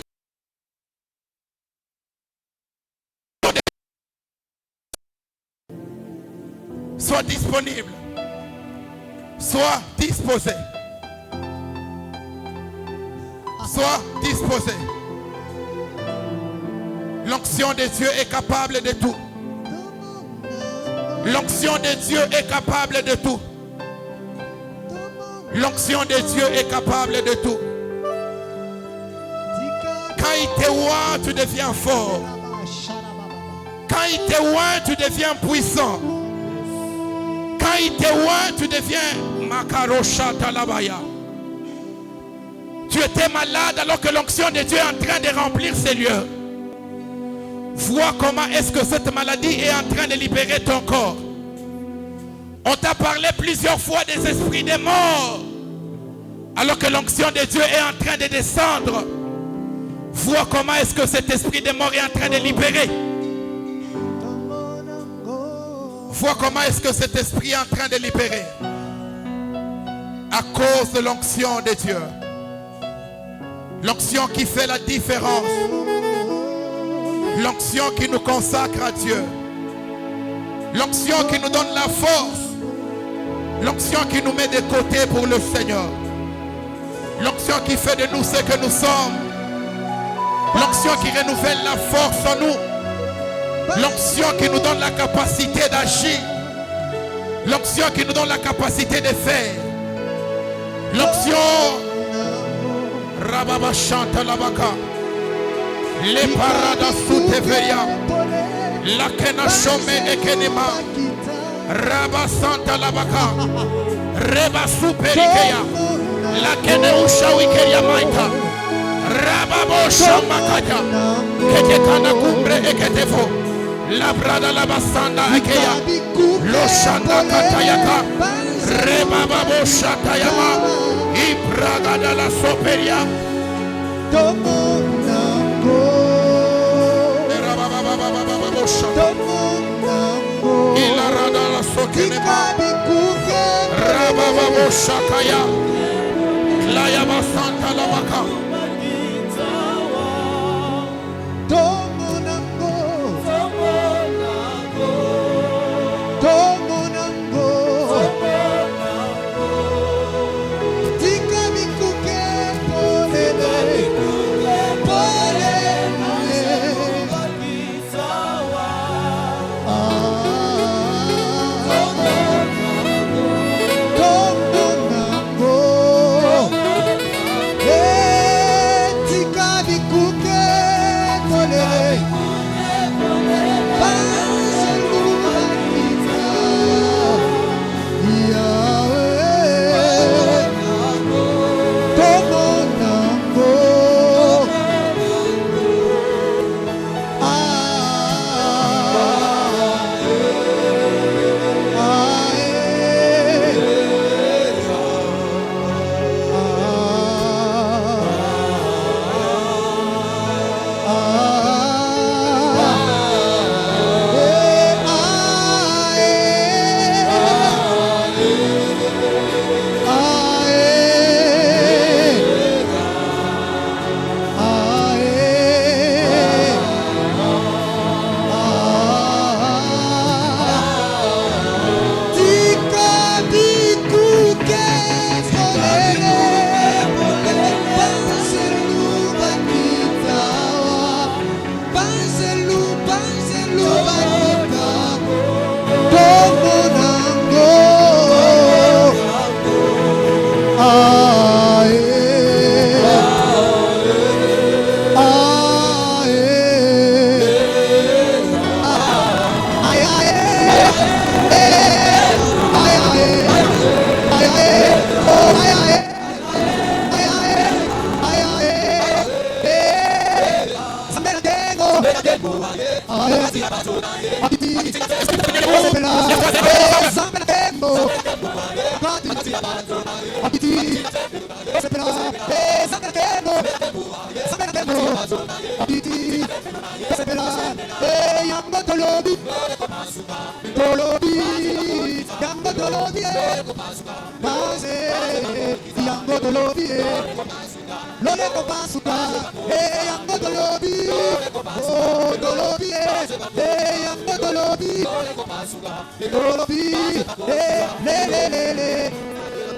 Sois disponible. Sois disposé. Sois disposé. L'onction de Dieu est capable de tout. L'onction de Dieu est capable de tout. L'onction de Dieu est capable de tout. Quand il te voit, tu deviens fort. Quand il te voit, tu deviens puissant. Quand il te voit, tu deviens Makarosha Talabaya. Tu étais malade alors que l'onction de Dieu est en train de remplir ces lieux. Vois comment est-ce que cette maladie est en train de libérer ton corps. On t'a parlé plusieurs fois des esprits des morts. Alors que l'onction de Dieu est en train de descendre. Vois comment est-ce que cet esprit des morts est en train de libérer. Vois comment est-ce que cet esprit est en train de libérer. À cause de l'onction de Dieu. L'onction qui fait la différence. L'onction qui nous consacre à Dieu. L'onction qui nous donne la force. L'onction qui nous met de côté pour le Seigneur. L'onction qui fait de nous ce que nous sommes. L'onction qui renouvelle la force en nous. L'onction qui nous donne la capacité d'agir. L'onction qui nous donne la capacité de faire. L'onction Rababa chante la baka. Les paradas sous Teveria. La kena chome ekenema. Rabba santa la baka. Reba superikeya. La kene ushawikeria maita. Rabba bo shamakata. Kete kana kumbre eketefo. La brada la basanda ekeya. Lo shanda katayaka. Reba babo shatayama. Ibraga de la soperia. Il a rada la sokenema. Rababa shakaya. Layaba santa la baka. Yeah.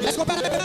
Est-ce qu'on parle maintenant?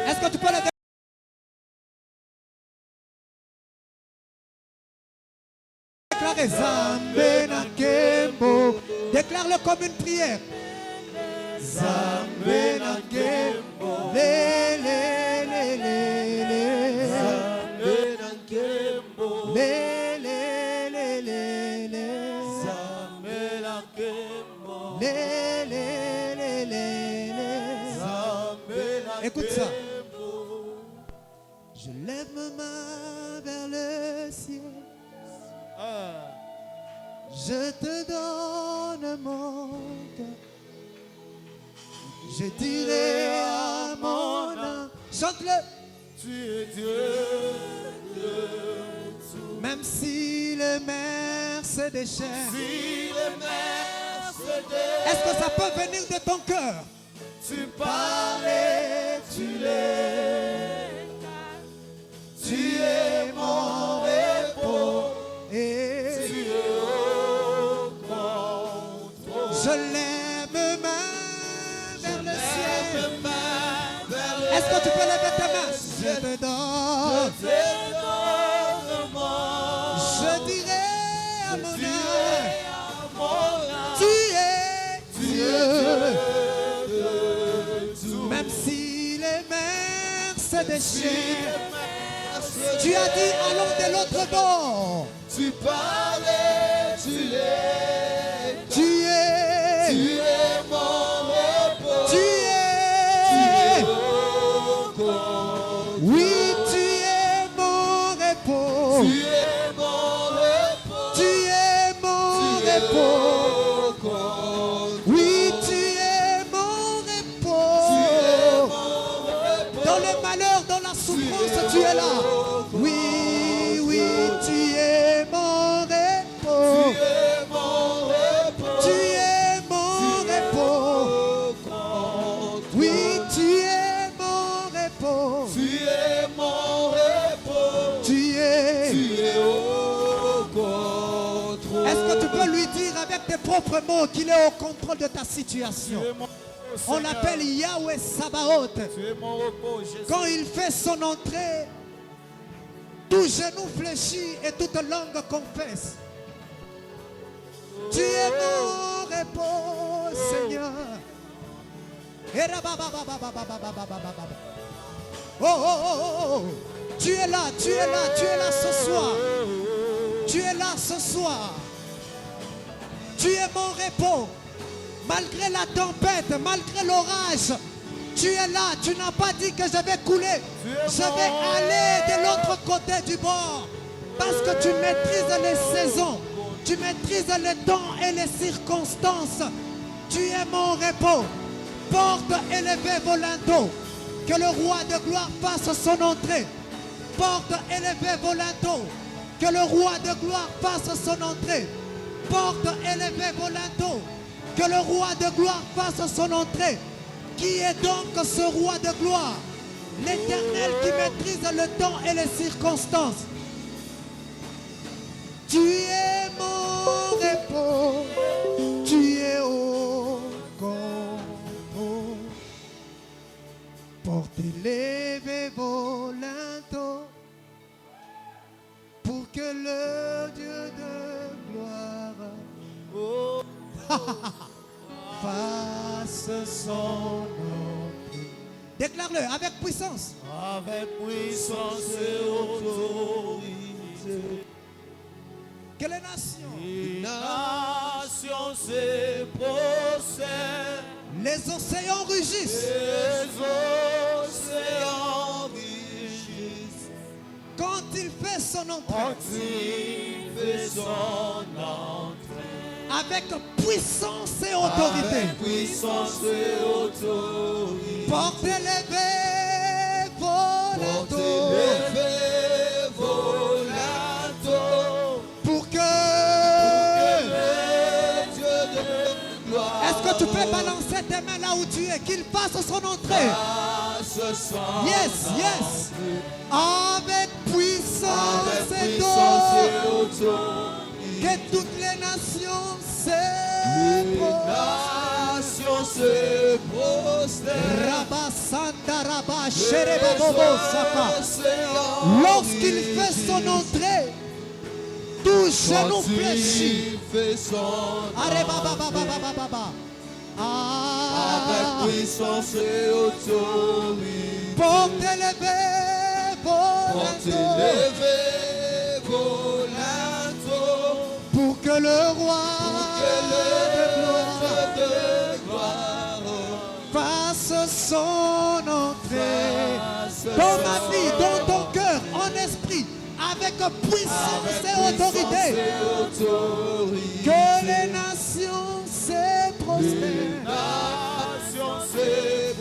Est-ce que tu peux le déclarer? Zambé Nakembo. Déclare-le comme une prière. Zambé Nakembo. Le, le, le, le, le. Zambé Nakembo. Le, le, le, le, le. Zambé Nakembo. Le, le, le, le, le. Zambé Nakembo. Écoute ça. Je lève ma main vers le ciel. Je te donne mon cœur. Je dirai à mon âme. Chante-le. Tu es Dieu de tout. Même si les mers se déchaînent. Si les mers se déchaînent. Est-ce que ça peut venir de ton cœur? Tu parles et tu l'es. Tu es mon repos. Et tu es au contrôle. Je lève mes mains vers le ciel. Est-ce que tu peux lever tes mains? Je te donne. Je dirai à mon âme. Tu es Dieu. Même si les mers se déchirent. Tu as dit allons de l'autre bord. Tu parlais, tu es. Tu es mon repos. Tu es au contrôle. Oui. les malheurs, dans la souffrance, tu es là. Oui, oui, tu es mon repos. Tu es mon repos. Oui, tu es mon repos. Tu es mon repos. Tu es au contrôle. Est-ce que tu peux lui dire avec tes propres mots qu'il est au contrôle de ta situation? On l'appelle Yahweh Sabaoth. Tu es mon repos, Jésus. Quand il fait son entrée, tout genou fléchit et toute langue confesse. Tu es mon repos, Seigneur. Oh, oh, oh, oh. Tu es là, tu es là, tu es là ce soir. Tu es là ce soir. Tu es mon repos. Malgré la tempête, malgré l'orage, tu es là. Tu n'as pas dit que je vais couler. Je vais aller de l'autre côté du bord. Parce que tu maîtrises les saisons. Tu maîtrises les temps et les circonstances. Tu es mon repos. Porte élevée vos linteaux. Que le roi de gloire fasse son entrée. Porte élevée vos linteaux. Que le roi de gloire fasse son entrée. Porte élevée vos linteaux. Que le roi de gloire fasse son entrée. Qui est donc ce roi de gloire? L'Éternel qui maîtrise le temps et les circonstances. Tu es mon repos. Tu es au contrôle. Portez, levez vos linteaux. Pour que le Dieu de gloire fasse son entrée. Déclare-le avec puissance. Avec puissance et autorité. Que les nations, Les nations se prosternent. les océans rugissent. Les océans rugissent. Quand il fait son entrée. Quand il fait son entrée. Avec puissance et autorité. Avec puissance et autorité. Portez levez vos Portez, linteaux. levez vos linteaux. Pour que. Le Dieu de gloire Est-ce que tu peux balancer tes mains là où tu es? Qu'il fasse son entrée. fasse son Yes, yes. Avec puissance Avec et puissance autorité. et autorité. Que toutes les nations Les se nations se prosternent. Rabasanda Rabba Shereba Bobo Saka. Lorsqu'il fait son entrée, tout genou fléchit. Fait son Areba Baba Baba Baba Baba. Ah, avec puissance et autorité. portez levez vos Portez, linteaux levez vos linteaux. pour que le roi Que de le Dieu de gloire fasse son entrée dans ma vie, dans ton cœur, en esprit, avec puissance et autorité. Que les nations se prosternent, nations se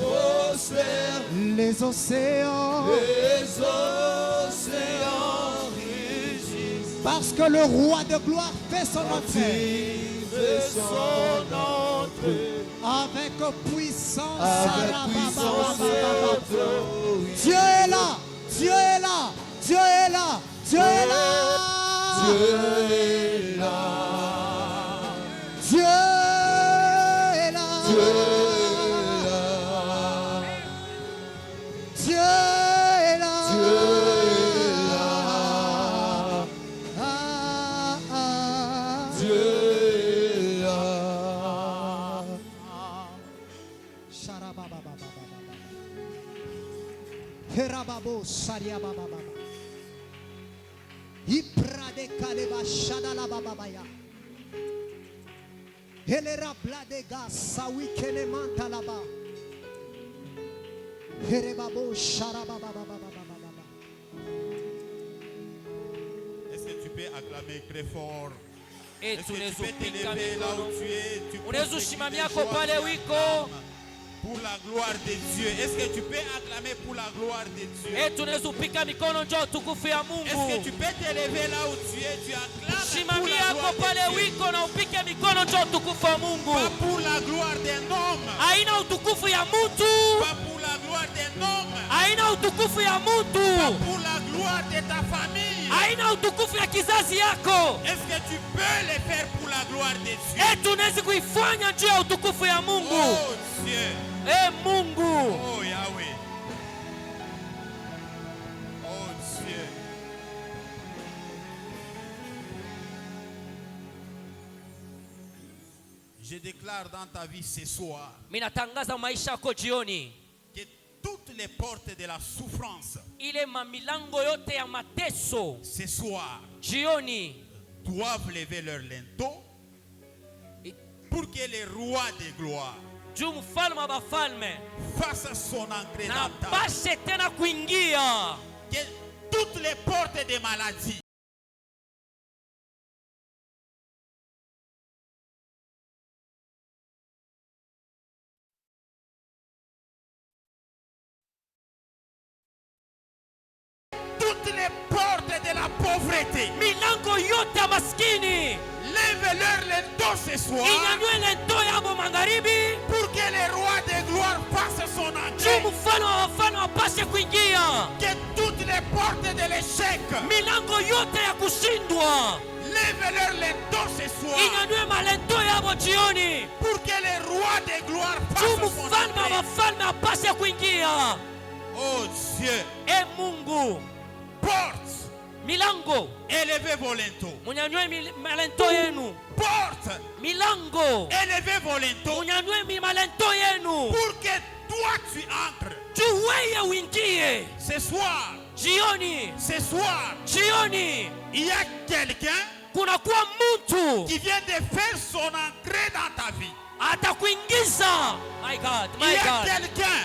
prosternent. les océans, Les océans rugissent. parce que le roi de gloire fait son entrée. Fait son entrée. Avec puissance, Avec puissance et autorité. Dieu est là, Dieu est là, Dieu est là, Dieu est là, Dieu est là. Dieu est là, Dieu est là. Dieu est là, Dieu est là. Ah, ah. Dieu est là. Sharababababababa. Herababo Shariabababa. Iprade Kaleba Shadalababaya. Helera Bladega Sawi Kenemantalaba. Herebabo Sharababababababa. Est-ce que tu peux acclamer très fort? Et Est-ce tous que les tu peux autres t'élever là où tu es? Tu unezushimamia ko pale wiko Pour la gloire de Dieu. Est-ce que tu peux acclamer pour la gloire de Dieu? Est-ce que tu peux t'élever là où tu es? Tu acclames pour la gloire de Dieu. Pas pour la gloire d'un homme. Pas pour la gloire d'un homme. Pas pour la gloire de ta famille. Est-ce que tu peux le faire pour la gloire de Dieu? Oh Dieu. Oh Yahweh. Oh Dieu. Je déclare dans ta vie ce soir que toutes les portes de la souffrance ce soir doivent lever leur linteau pour que le roi de gloire fasse son entrée dans ta vie. Que toutes les portes de maladie, toutes les portes de la pauvreté, lève leur linteau ce soir pour que le roi de gloire fasse son entrée. Que toutes les portes de l'échec lève leur linteau ce soir pour que le roi de gloire fasse son entrée. Oh Dieu. Porte. Milango, élevez vos linteaux. Porte. Milango, élevez vos linteaux. Pour que toi tu entres. Ce soir. Ce soir. Il y a quelqu'un qui vient de faire son entrée dans ta vie. My God, il y a quelqu'un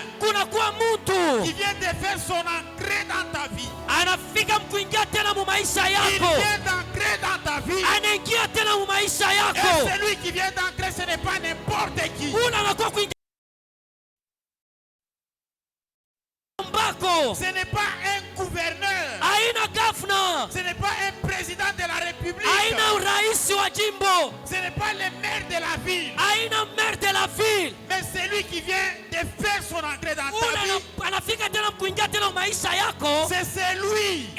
qui vient de faire son entrée dans ta vie. Il vient d'entrer dans ta vie. Et celui qui vient d'entrer, ce n'est pas n'importe qui. Ce n'est pas un gouverneur. Ce n'est pas un président de la République. Ce n'est pas le maire de la ville. Mais celui qui vient de faire son entrée dans ta vie, c'est celui.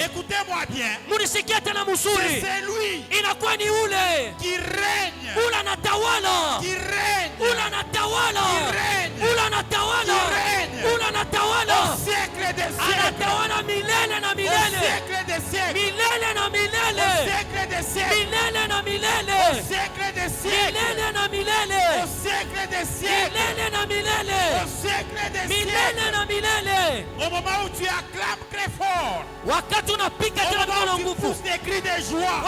Écoutez-moi bien. C'est celui qui règne. Qui règne. Au siècle des siècles. Au siècle des siècles. Au siècle des siècles. Au siècle des siècles. Au siècle des siècles. Au siècle des siècles. Au moment où tu acclames très fort. Au moment où tu pousses des cris de joie.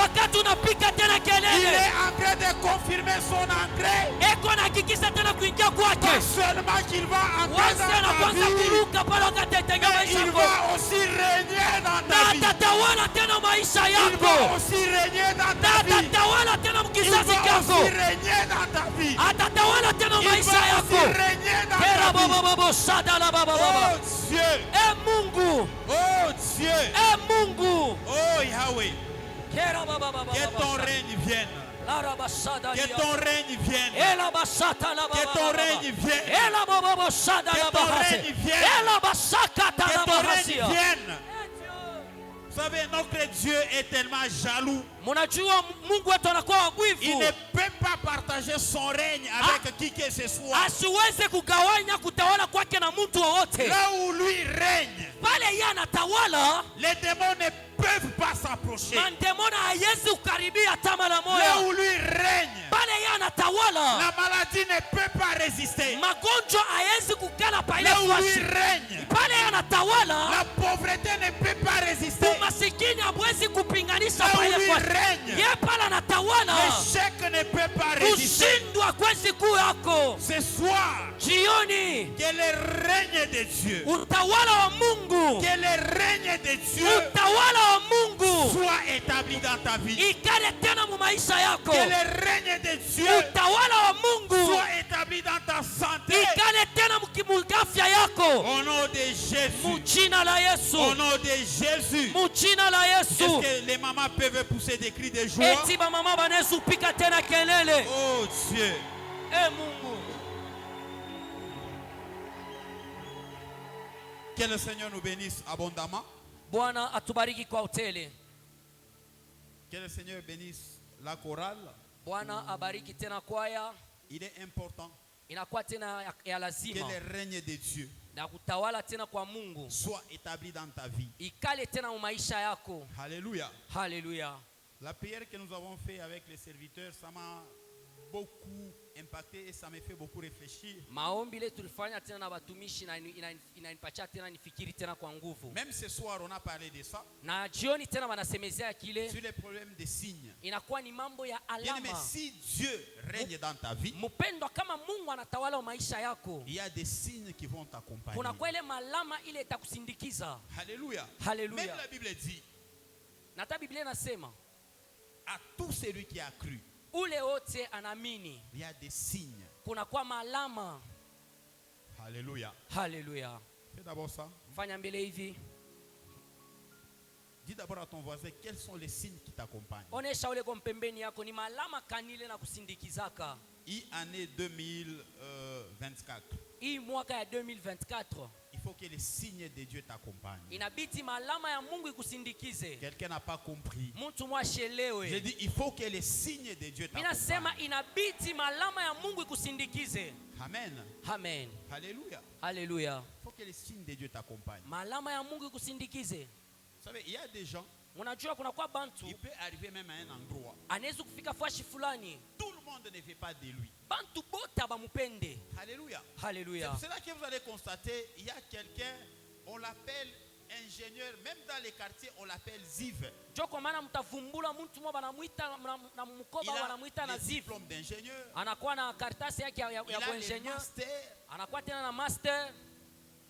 Il est en train de confirmer son entrée. Pas seulement qu'il va entrer dans ta vie, mais il va aussi régner dans ta vie. Il va aussi régner dans ta vie. Il va aussi régner dans ta vie. Il va aussi régner dans ta vie. Oh Dieu. Oh Yahweh. Que ton règne vienne. Que ton règne vienne. Que ton règne vienne. Que ton règne vienne. Vous savez, notre Dieu est tellement jaloux. Il ne peut pas partager son règne avec qui que ce soit. Là où lui règne, les démons ne peuvent pas s'approcher. Là où lui règne, la maladie ne peut pas résister. Là où lui règne, la pauvreté ne peut pas résister. Là où lui règne, l'échec ne peut pas résister. Ce soir, jioni. Que le règne de Dieu. Utawala wa Mungu. Que le règne de Dieu. Utawala wa Mungu. Soit établi dans ta vie. Ikale tena mu maisha yako. Que le règne de Dieu. Utawala wa Mungu. Soit établi dans ta santé. Ikale tena mukimulgafya yako. Au nom de Jésus. Mujina la Yesu. Au nom de Jésus. Mujina la Yesu. Est-ce que les mamans peuvent pousser des cris de joie? Eti ba mama banezu pika tena kelele. Oh Dieu. Mungu. Que le Seigneur nous bénisse abondamment. Bwana atubariki kwa utele. Que le Seigneur bénisse la chorale. Bwana abariki tena kwaya. Il est important Inakuwa tena ya que lazima. le règne de Dieu Na kutawala tena kwa Mungu. soit établi dans ta vie. Ikale tena mu maisha yako. Alléluia. Haleluya. La prière que nous avons fait avec les serviteurs, ça m'a beaucoup impacté et ça m'a fait beaucoup réfléchir. Maombi ile tulifanya tena na batumishi na inanipatia tena nifikiri tena kwa nguvu. Même ce soir, on a parlé de ça. Na jioni tena wanasemezea kile. Sur les problèmes des signes. Inakuwa ni mambo ya Bien-aimé, alama. si Dieu règne dans ta vie, Mpendwa, kama Mungu anatawala maisha yako, il y a des signes qui vont t'accompagner. kuna kwa ile malama ile itakusindikiza. Alléluia. Hallelujah. Même la Bible dit Na hata Biblia inasema à tout celui qui a cru, ule wote anaamini, il y a des signes. kuna kwa malama. Alléluia. Haleluya. Fais d'abord ça. Fanya mbele hivi. Dis d'abord à ton voisin quels sont les signes qui t'accompagnent. Onesha ule kwa mpembeni yako ni malama kanile na kusindikizaka. Hii année 2024, Hii mwaka ya 2024 il faut que les signes de Dieu t'accompagnent. inabidi malama ya Mungu ikusindikize. Quelqu'un n'a pas compris. Mtu mwashelewe. J'ai dit il faut que les signes de Dieu Mina sema t'accompagnent. inabidi malama ya Mungu ikusindikize. Amen. Amen. Alléluia. Haleluya. Il faut que les signes de Dieu t'accompagnent. Malama ya Mungu ikusindikize. Vous savez, il y a des gens, Unajua kuna kwa bantu il peut arriver même à un endroit. anaweza kufika fashi fulani, Tout le monde ne fait pas de lui. bantu bote abamupende. Alléluia. C'est Haleluya. pour cela que vous allez constater, il y a quelqu'un, on l'appelle ingénieur, même dans les quartiers, on l'appelle Ziv. Jo kwa maana mtavumbula mtu mmoja banamuita na Il mkoba a wanamuita na les zivu. diplômes d'ingénieur, Anakuwa na karatasi yake ya il a les kuingenieur, masters, anakuwa tena na master,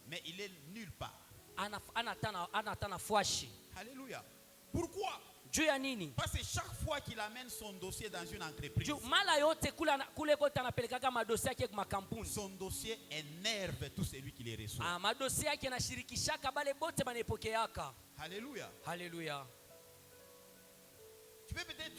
mais il est nulle part. ana tana fwashi. Alléluia. Pourquoi? Juu ya nini? Parce que chaque fois qu'il amène son dossier dans une entreprise, Juu mala yote kule kote anapelekaga madosi yake kwa makampuni. son dossier énerve tout celui qui les reçoit. Madosi yake yanashirikishaka bale bote banapokeaka. Alléluia. Haleluya. Tu peux peut-être,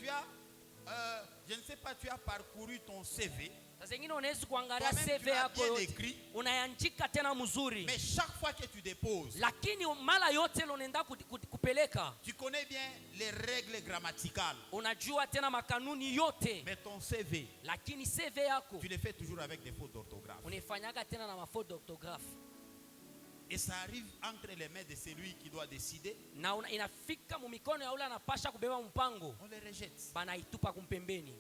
je ne sais pas, tu as parcouru ton CV, Sasa zingine unaweza kuangalia Toi-même, CV tu l'as yako bien yote. écrit. Unayanjika tena mzuri. mais chaque fois que tu déposes, Lakini mala yote unaenda kupeleka. tu connais bien les règles grammaticales, Unajua tena makanuni yote. mais ton CV, Lakini CV yako tu le fais toujours avec des fautes d'orthographe. unaifanyaga tena na mafaute d'orthographe. Et ça arrive entre les mains de celui qui doit décider, Na inafika mu mikono ya ule anapasha kubeba mpango. on les rejette. Banaitupa kumpembeni.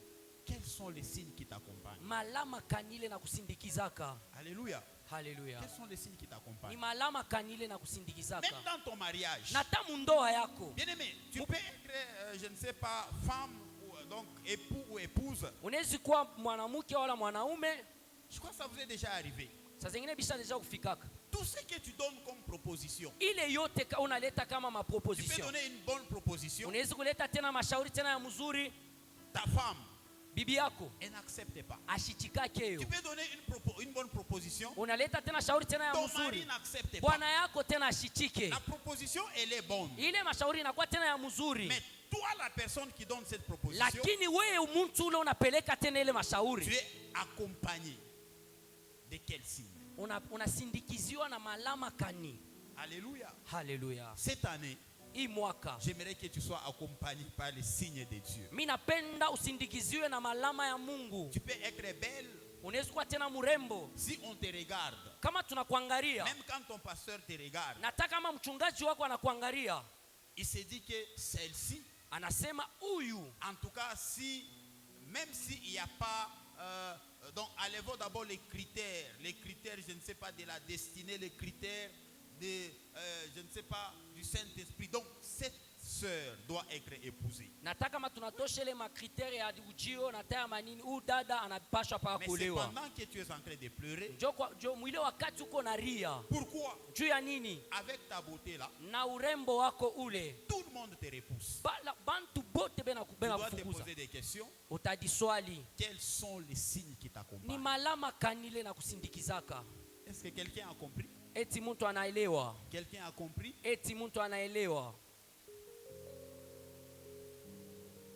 Quels sont les signes qui t'accompagnent? Malama kanile na kusindikizaka. Alléluia. Haleluya. Quels sont les signes qui Ni t'accompagnent? malama kanile na kusindikizaka. Même dans ton mariage. Na tamu ndoa yako. Bien aimé, tu peux être, je ne sais pas, femme, ou, donc époux ou épouse. Unaweza kuwa mwanamke wala mwanaume. Je crois que ça vous est déjà arrivé. Sasa zingine bisha deja kufikaka. Tout ce que tu donnes comme proposition, Ile yote unaleta kama tu peux maproposition. donner une bonne proposition. Unaweza kuleta tena mashauri tena ya mzuri. Ta femme, Bibi yako elle n'accepte pas. ashichikake Tu hiyo. peux donner une bonne proposition. Unaleta tena shauri tena ya Ton mari mzuri. n'accepte pas. Bwana yako tena ashichike. La proposition, elle est bonne. Ile mashauri inakuwa tena ya mzuri. Mais toi, la personne qui donne cette proposition, Lakini wewe mtu ule unapeleka tena ile tu mashauri. es accompagné de quel signe? Unasindikiziwa na malama kani. Alléluia. Haleluya. Cette année, Hii mwaka j'aimerais que tu sois accompagné par les signes de Dieu. mimi napenda usindikiziwe na malama ya Mungu. Tu peux être belle Unaweza kuwa tena mrembo si on te regarde. kama tunakuangalia. Même quand ton pasteur te regarde, Nataka kama mchungaji wako anakuangalia, il se dit que celle-ci, anasema huyu. en tout cas, même s'il n'y a pas, donc enlevons d'abord les critères, je ne sais pas, de la destinée, les critères de, je ne sais pas, du Saint-Esprit. Donc, sœur doit être épousée. nataka matunatoshele makriteri ya ujio nataya manini dada anapashwa pa Mais c'est kuolewa. pendant que tu es en train de pleurer. Jo mwile wakati uko na ria Pourquoi? juu ya nini? Avec ta beauté là, Na urembo wako ule tout le monde te repousse. bantu bote Tu dois te kufukuza. poser des questions. Utadiswali Quels sont les signes qui ni t'accompagnent? malama kanile na kusindikizaka. Est-ce que quelqu'un a compris? Eti mtu anaelewa, Quelqu'un a compris? eti mtu anaelewa.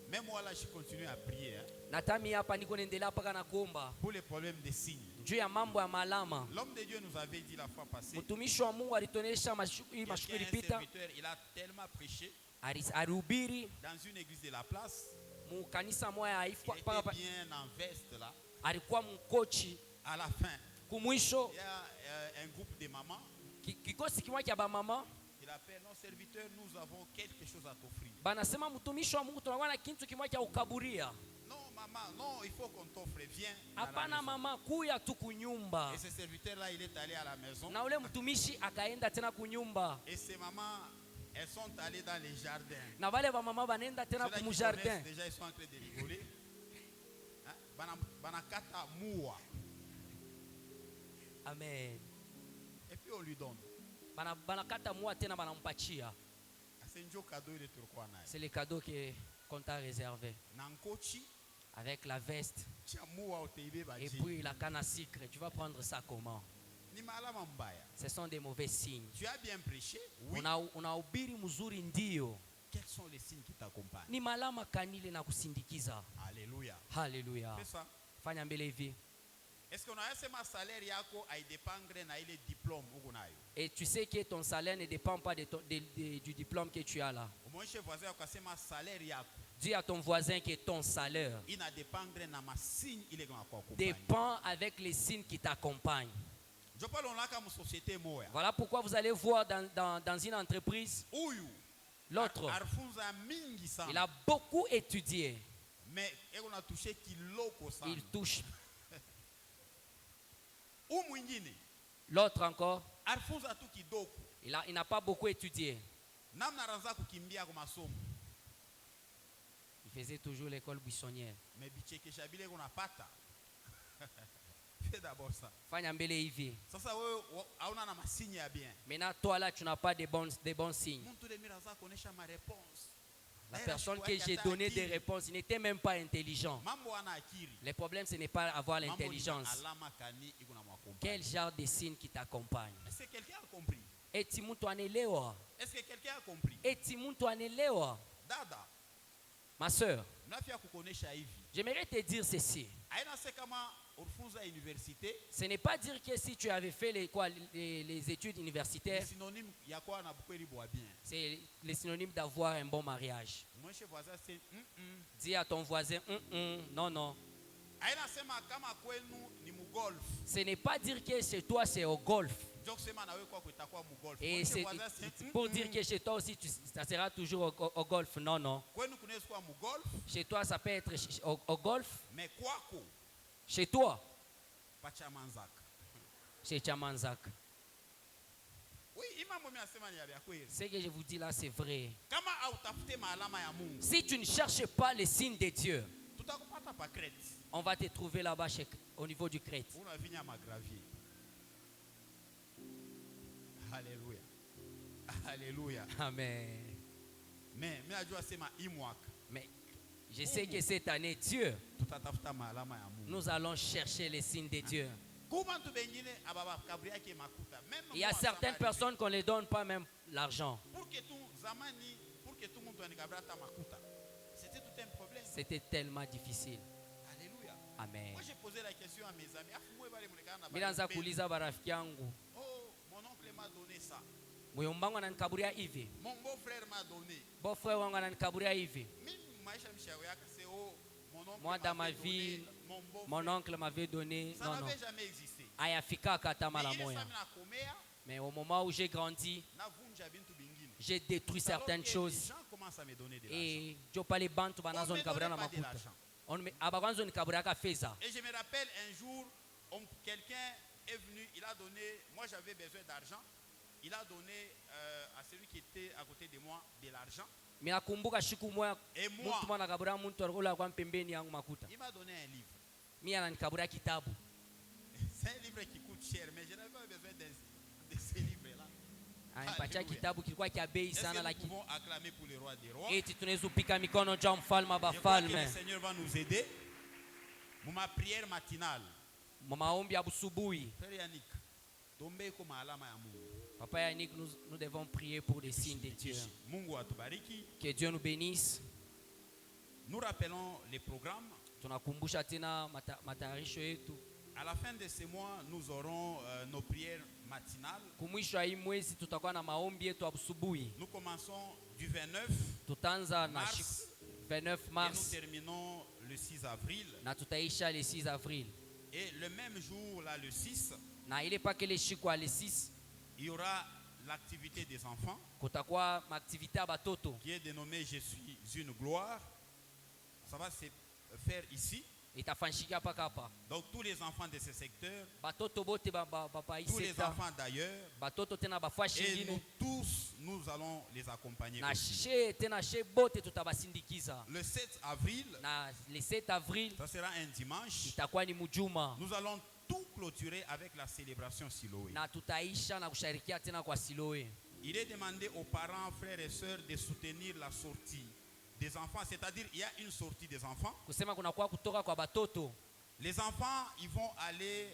Même moi là, je continue à prier Natami hapa niko naendelea paka na kuomba pour les problèmes des signes. juu ya mambo ya malama. L'homme de Dieu nous avait dit la fois passée, Mtumishi wa Mungu alitonesha mashuku quelqu'un, un ilipita, serviteur, il a tellement prêché alihubiri dans une église de la place. mu kanisa moya Il haifu était bien en veste là. alikuwa mkochi. À la fin, Kumwisho il y a un groupe de mamans. kikosi kimwa cha bamama Il appelle nos serviteurs, nous avons quelque chose à t'offrir. banasema mtumishi wa Mungu tunakuwa na kintu kimwa cha ukaburia. Non, maman, non, il faut qu'on t'offre. Viens. À la Hapana maison. mama, kuya tu kunyumba. Et ce serviteur-là, il est allé à la maison. Na ule mtumishi akaenda tena kunyumba. Et ces mamans, elles sont allées dans les jardins. Na wale bamama banaenda tena Ceux-là qui kumujardin. connaissent, déjà, ils sont en train de rigoler. Hein? Banakata moua. Amen. Et puis on lui donne. Banakata mua tena banampachia. C'est un cadeau de turquoise. C'est le cadeau qu'on t'a réservé. Nankochi, Avec la veste tia moua au teibe et baji. puis la canne à sucre. Tu vas prendre ça comment? Ni malama mbaya. Ce sont des mauvais signes. Tu as bien prêché? Oui. Unahubiri mzuri ndio. Quels sont les signes qui t'accompagnent? Ni malama kanile na kusindikiza. Alléluia. Hallelujah. Fais ça. Fanya mbele hivi. Est-ce qu'on a sema salaire yako ay dépendre na ile diplôme uko nayo? Et tu sais que ton salaire ne dépend pas du diplôme que tu as là. Umwonyeshe voisin yako asema salaire yako Dis à ton voisin que ton salaire ina dépendre na masigne ile kwa kuaccompagner. dépend avec les signes qui t'accompagnent. Je parle on laka mu société moya. Voilà pourquoi vous allez voir dans une entreprise, Uyu l'autre, arfunza mingi sana. il a beaucoup étudié. Mais on a touché kiloko sana. Il touche. Ou mwingine L'autre encore, arfunza tu kidoko. il n'a pas beaucoup étudié. Namna ranza kukimbia kwa masomo. Il faisait toujours l'école buissonnière. Mais bichekesha bile kuna pata. Fais d'abord ça. Fanya mbele hivi. Sasa wewe hauna na masigne ya bien. Maintenant, toi là, tu n'as pas de bons signes. Muntu de miraza kuonesha ma réponse. La personne que j'ai donné des réponses, il n'était même pas intelligent. Mambo ana akiri. Le problème, ce n'est pas avoir l'intelligence. Alama kani iko na mwakompa. Quel genre de signes qui t'accompagne? Est-ce que quelqu'un a compris? Eti mtu anelewa. Est-ce que quelqu'un a compris? Eti mtu anelewa. Dada, Ma soeur, mnafia kukonesha hivi. j'aimerais te dire ceci. Aina se kama ufunza université, Ce n'est pas dire que si tu avais fait les études universitaires, synonyme ya kwa na bukweli bwa bien. c'est le synonyme d'avoir un bon mariage. Mwenche voisin c'est Dis à ton voisin, non, non. Aina sema kama kwenu ni mu golf. Ce n'est pas dire que chez toi c'est au golf. Jok sema na wewe kwa itakuwa mu golf. Et Mwenche c'est voisin c'est pour dire que chez toi aussi, ça sera toujours au golf. Non, non. kwenu kunaweza kuwa mu golf, Chez toi, ça peut être au golf. mais kwako Chez toi, pacha manzaka. chez Chamanzak. Oui, imambo mimi nasema ni ya kweli. Ce que je vous dis là, c'est vrai. Kama hautafute maalama ya Mungu, Si tu ne cherches pas les signes de Dieu, tutakupata pa Crete. on va te trouver là-bas au niveau du Crète. Una vinya magravier. Alléluia. Alléluia. Amen. Mais mimi najua sema imwaka Mais je sais que cette année, Dieu, tutatafuta maalama ya Mungu. nous allons chercher les signes de Dieu. Kuma tu bengine ababa kabri yake makuta. Même Il y a moi, certaines Samari, personnes qu'on ne les donne pas même l'argent. pour que tout zamani, pour que tout le monde ait kabri ta makuta. C'était tout un problème. C'était tellement difficile. Alléluia. Amen. Moi j'ai posé la question à mes amis. Afu mwe bale mulekana na Milanza bale. kuuliza barafiki yangu, Oh, mon oncle m'a donné ça. muyombangu ananikaburia hivi, Mon beau-frère m'a donné. beau-frère wangu ananikaburia hivi. Mimi maisha mshauri yake c'est oh, mon oncle Moi, dans ma m'avait vie, donné, mon beau-frère. Mon oncle m'avait donné. Ça Non, non. n'avait jamais existé. Ayafikaka hata mara Mais ile moya. saa mimi nakomea, Mais au moment où j'ai grandi, navunja bintu bingine. j'ai détruit Alors certaines que Les choses. gens commencent à me donner de l'argent. Et jopale bantu On banazo me nikabura na donnait pas de makuta. l'argent. Abakwanzo nikaburaka feza. Et je me rappelle un jour, quelqu'un est venu, il a donné, moi j'avais besoin d'argent, il a donné à celui qui était à côté de moi de l'argent. Minakumbuka siku moja Et moi, mtu mwana kabura mtu alikola kwa pembeni yangu makuta. il m'a donné un livre. Mimi ananikabura kitabu. C'est un livre qui coûte cher, mais je n'avais pas besoin de ce livre-là. Anipatia Alléluia. kitabu kilikuwa kia bei Est-ce sana que nous lakini pouvons acclamer pour le roi des rois? eti tunaweza upika mikono juu ya mfalme wa Je crois que le bafalme. Seigneur va nous aider. Pour ma prière matinale, Maombi ya busubuhi. Frère Yannick, tombe kama alama ya Mungu. Papa Yannick, nous devons prier pour des signes de Dieu. Mungu atubariki. Que Dieu nous bénisse. Nous rappelons les programmes. Tunakumbusha tena matayarisho yetu. À la fin de ce mois, nous aurons nos prières matinales. Kumwisho wa hii mwezi tutakuwa na maombi yetu ya busubuhi. Nous commençons du 29 Tutaanza na mars 29 et nous mars terminons le 6 avril. na tutaisha le 6 avril. Et le même jour, là, le 6, Na ile pake le siku ya le 6 il y aura l'activité des enfants kutakuwa maaktivite ya batoto qui est dénommée Je suis une gloire. Ça va se faire ici. itafanyika paka hapa. Donc tous les enfants de ce secteur, Batoto bote tous les enfants d'ailleurs, batoto tena bafashi et ngine nous tous, nous allons les accompagner na aussi. she tena she bote tutabasindikiza. Le 7 avril, Na le 7 avril ça sera un dimanche, itakuwa ni mjuma nous allons tout clôturer avec la célébration Siloé. na tutaisha na kusharikia tena kwa Siloe. Il est demandé aux parents, frères et sœurs de soutenir la sortie des enfants, c'est-à-dire il y a une sortie des enfants. Kusema kunakuwa kutoka kwa batoto. Les enfants, ils vont aller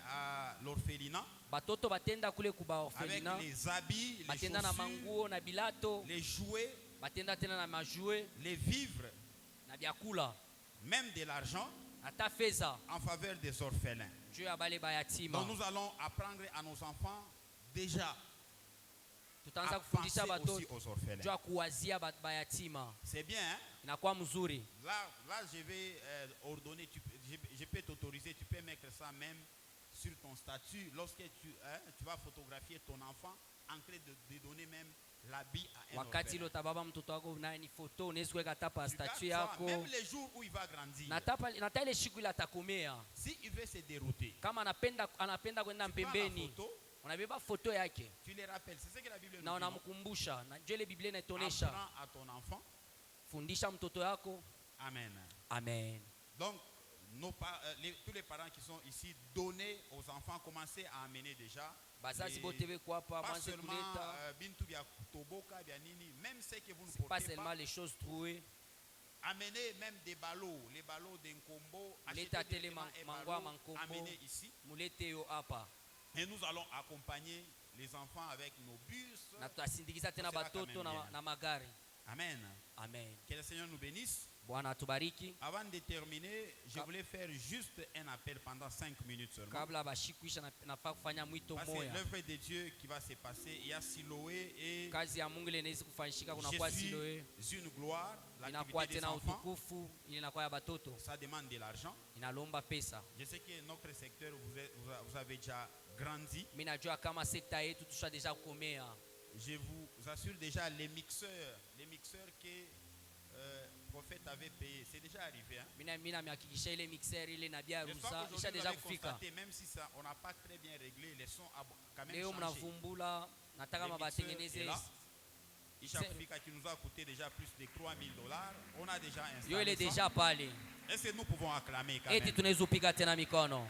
à l'orphelinat Batoto batenda kule kuba avec orphelinat, les habits, les batenda na chaussures, manguo na bilato, les jouets, batenda tena na majue les vivres, na biakula, même de l'argent ata feza en faveur des orphelins. juu ya bale bayatima. Donc nous allons apprendre à nos enfants déjà Tutaanza à kufundisha penser aussi batoto aux juu orphelins. ya kuwazia bayatima. C'est bien, hein? Inakuwa mzuri. Là, je vais ordonner, je peux t'autoriser, tu peux mettre ça même sur ton statut. Lorsque tu vas photographier ton enfant, en train de donner même l'habit à un Wakati orphelin. ile utababa mtoto wako naye ni foto unaweza kuweka tapa Tu gardes statue ça, yako. même les jours où il va grandir. Na ile siku ile atakomea. Si il veut se dérouter, Kama anapenda kwenda tu prends la mpembeni, photo, unabeba foto yake tu les rappelles. C'est ce que la Bible na nous dit. non? unamkumbusha. Na ndio ile Biblia inatuonesha. Apprends à ton enfant. Fundisha mtoto yako. Amen. Amen. Donc, tous les parents qui sont ici, donnez aux enfants, commencez à amener déjà. Bazazi Et bote beko hapa pas mwanze seulement kuleta. bintu bya kutoboka bya nini, même ceux que vous ne C'est pas portez seulement pas, les choses trouées. amenez même des ballots, les ballots d'Nkombo, Leta achetez tele directement un mangwa ballot, mankombo. amenez ici. Mulete yo hapa. Et nous allons accompagner les enfants avec nos bus. Na tutasindikiza tena Ça sera quand batoto même na, bien. na magari. Amen. Amen. Que le Seigneur nous bénisse. Bwana atubariki. Avant de terminer, je voulais faire juste un appel pendant 5 minutes seulement. Kabla bashikuisha nafaa kufanya mwito Parce que moya. l'œuvre de Dieu qui va se passer, il y a Siloé et Kazi ya Mungu ile inaweza kufanyika kuna Je kwa suis Siloe. une gloire. Inakuwa L'activité des tena enfants, utukufu, ile inakuwa ya batoto. ça demande de l'argent. Inalomba pesa. Je sais que notre secteur, vous avez déjà grandi. Mimi najua kama sekta yetu tusha deja kukomea. Je vous assure déjà les mixeurs que le prophète avait payé, c'est déjà arrivé. Hein? Mimi namehakikisha ile mixer ile na bia J'espère rusa qu'aujourd'hui, isha vous deja avez kufika. constaté, même si ça, on n'a pas très bien réglé, les sons ont quand même Leo changé. mnavumbula nataka Le mabatengeneze mixeur est là. Ishafika qui nous a coûté déjà plus de $3,000. On a déjà installé yo ile ça. deja pale. Est-ce que nous pouvons acclamer quand Eti même? tunaweza upiga tena mikono.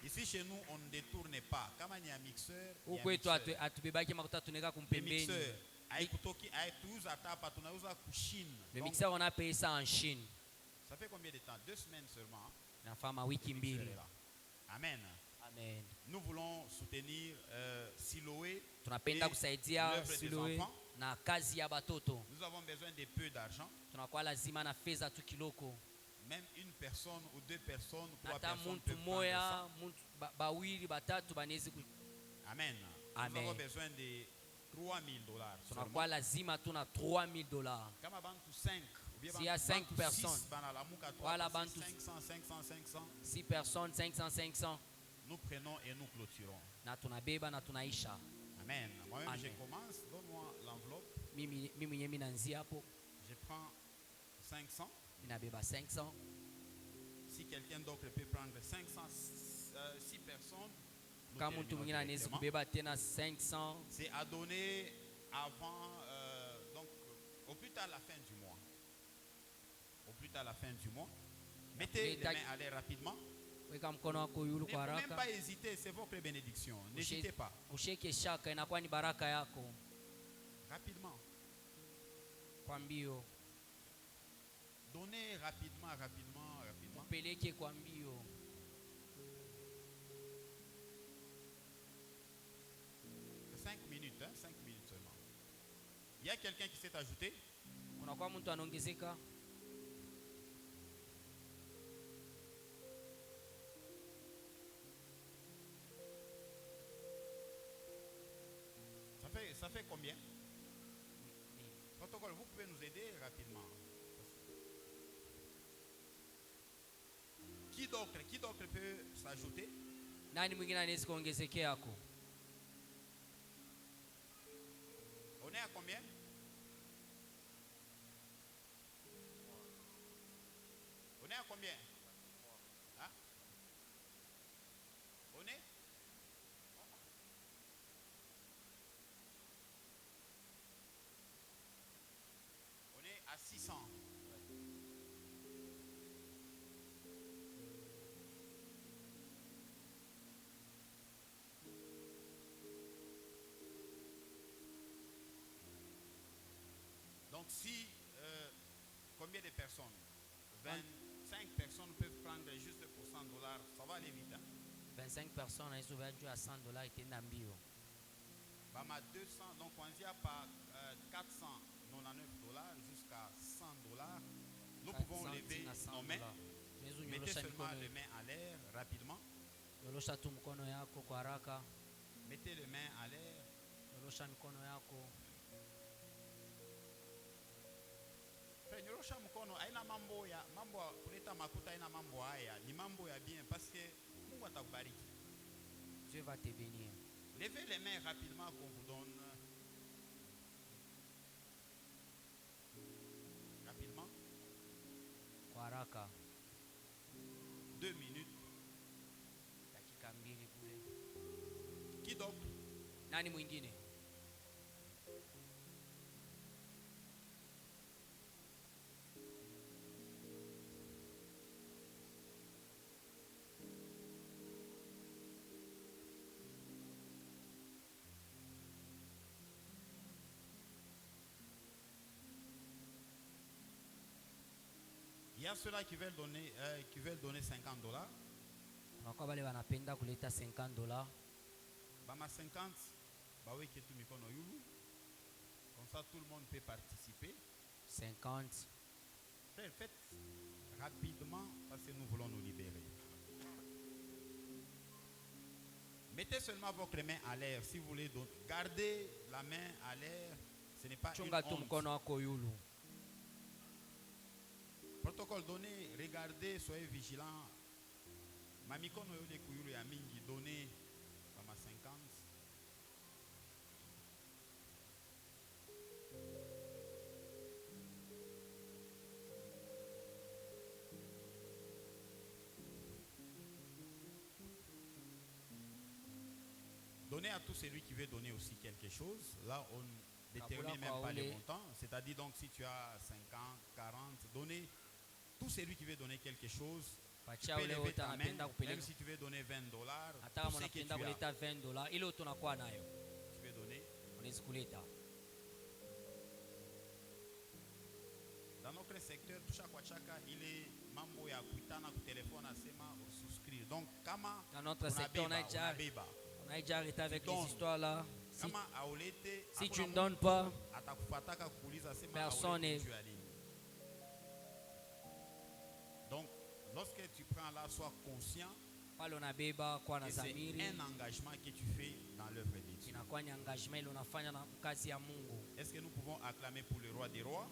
Ici chez nous, on ne détourne pas. Kama ni un mixeur, il y a un Huko wetu mixeur. atubebaki makuta tunaweka Le kumpembeni. mixeur, haikutoki, haituuza hata hapa, tunauza kushine. Le Donc, mixer on a payé ça en Chine. ça fait combien de temps? 2 semaines seulement. Hein? Nafaa mawiki Le mixeur mbili. est là. Amen. Amen. Nous voulons soutenir Siloé. Tunapenda et kusaidia l'œuvre des Siloe enfants. na kazi ya batoto. Nous avons besoin de peu d'argent. Tunakuwa lazima na fedha tu kiloko. Même une personne ou 2 personnes, 3 Hata personnes muntu peuvent prendre moya, ça. bawili, batatu banezi ku. Amen. Amen. Nous avons besoin de $3,000. Tunakuwa lazima tuna $3,000. Kama bantu 5, ou bien S'il y a 5 bantu personnes, 6, banalamuka 3, voilà, parce que bantu- 500, 500, 500, 6 personnes, 500, 500. nous prenons et nous clôturons. Na tunabeba na tunaisha. Amen. Moi-même, Amen. je commence. Donne-moi l'enveloppe. Mimi mwenyewe minanzia hapo. Je prends 500. Minabeba 500. Si quelqu'un d'autre peut prendre 500, 6 personnes, nous Kama mtu terminons mwingine anaweza directement. kubeba tena 500. C'est à donner avant, donc au plus tard la fin du mois. Au plus tard la fin du mois. Mettez les mains à l'air rapidement. Ne faut même pas hésiter, c'est votre bénédiction. N'hésitez pas. Rapidement. Donnez rapidement. 5 minutes, 5 minutes seulement. Il y a quelqu'un qui s'est ajouté. Ça fait combien? Protocole, vous pouvez nous aider rapidement. Qui d'autre peut s'ajouter? On est à combien? On est à combien? Hein? On est? On est à 600. Donc si, combien de personnes? 25 personnes peuvent prendre juste pour $100, ça va aller vite. Hein? 25 personnes, ils ont vendu à $100 et Nambio. Bama 200, donc on y a par $499 jusqu'à $100. Nous pouvons lever nos mains. Mettez seulement les mains à l'air rapidement. Mettez les mains à l'air. Nyorosha mkono haina mambo ya kuleta makuta, haina mambo haya, ni mambo ya bien parce que Mungu atakubariki. Dieu va te bénir. Levez les mains rapidement qu'on vous donne. Rapidement. 2 minutes. Qui d'autre? Nani mwingine? Il y a ceux-là qui veulent donner $50. $50. Bama 50, bawe ketu mikono yulu. Comme ça tout le monde peut participer. 50. Frère, faites rapidement parce que nous voulons nous libérer. Mettez seulement votre main à l'air si vous voulez. Donc, gardez la main à l'air. Ce n'est pas une honte. Protocole donné, regardez, soyez vigilants. Mamikono yole kuyulu ya mingi donné comme à 50. Donnez à tout celui qui veut donner aussi quelque chose. Là, on ne détermine même pas les montants. C'est-à-dire donc si tu as 50, 40, donnez. Tout celui qui veut donner quelque chose, tu peux lever ta main, même si tu veux donner $20, tout ce que tu as. Tu veux donner. Dans notre secteur, il est mambo ya kuitana ku téléphone asema souscrire. Donc, kama dans notre secteur, on a déjà arrêté avec les histoires là. Si tu ne donnes pas, personne n'est. Donc, lorsque tu prends là, sois conscient que c'est un engagement que tu fais dans l'œuvre de Dieu. Est-ce que nous pouvons acclamer pour le roi des rois?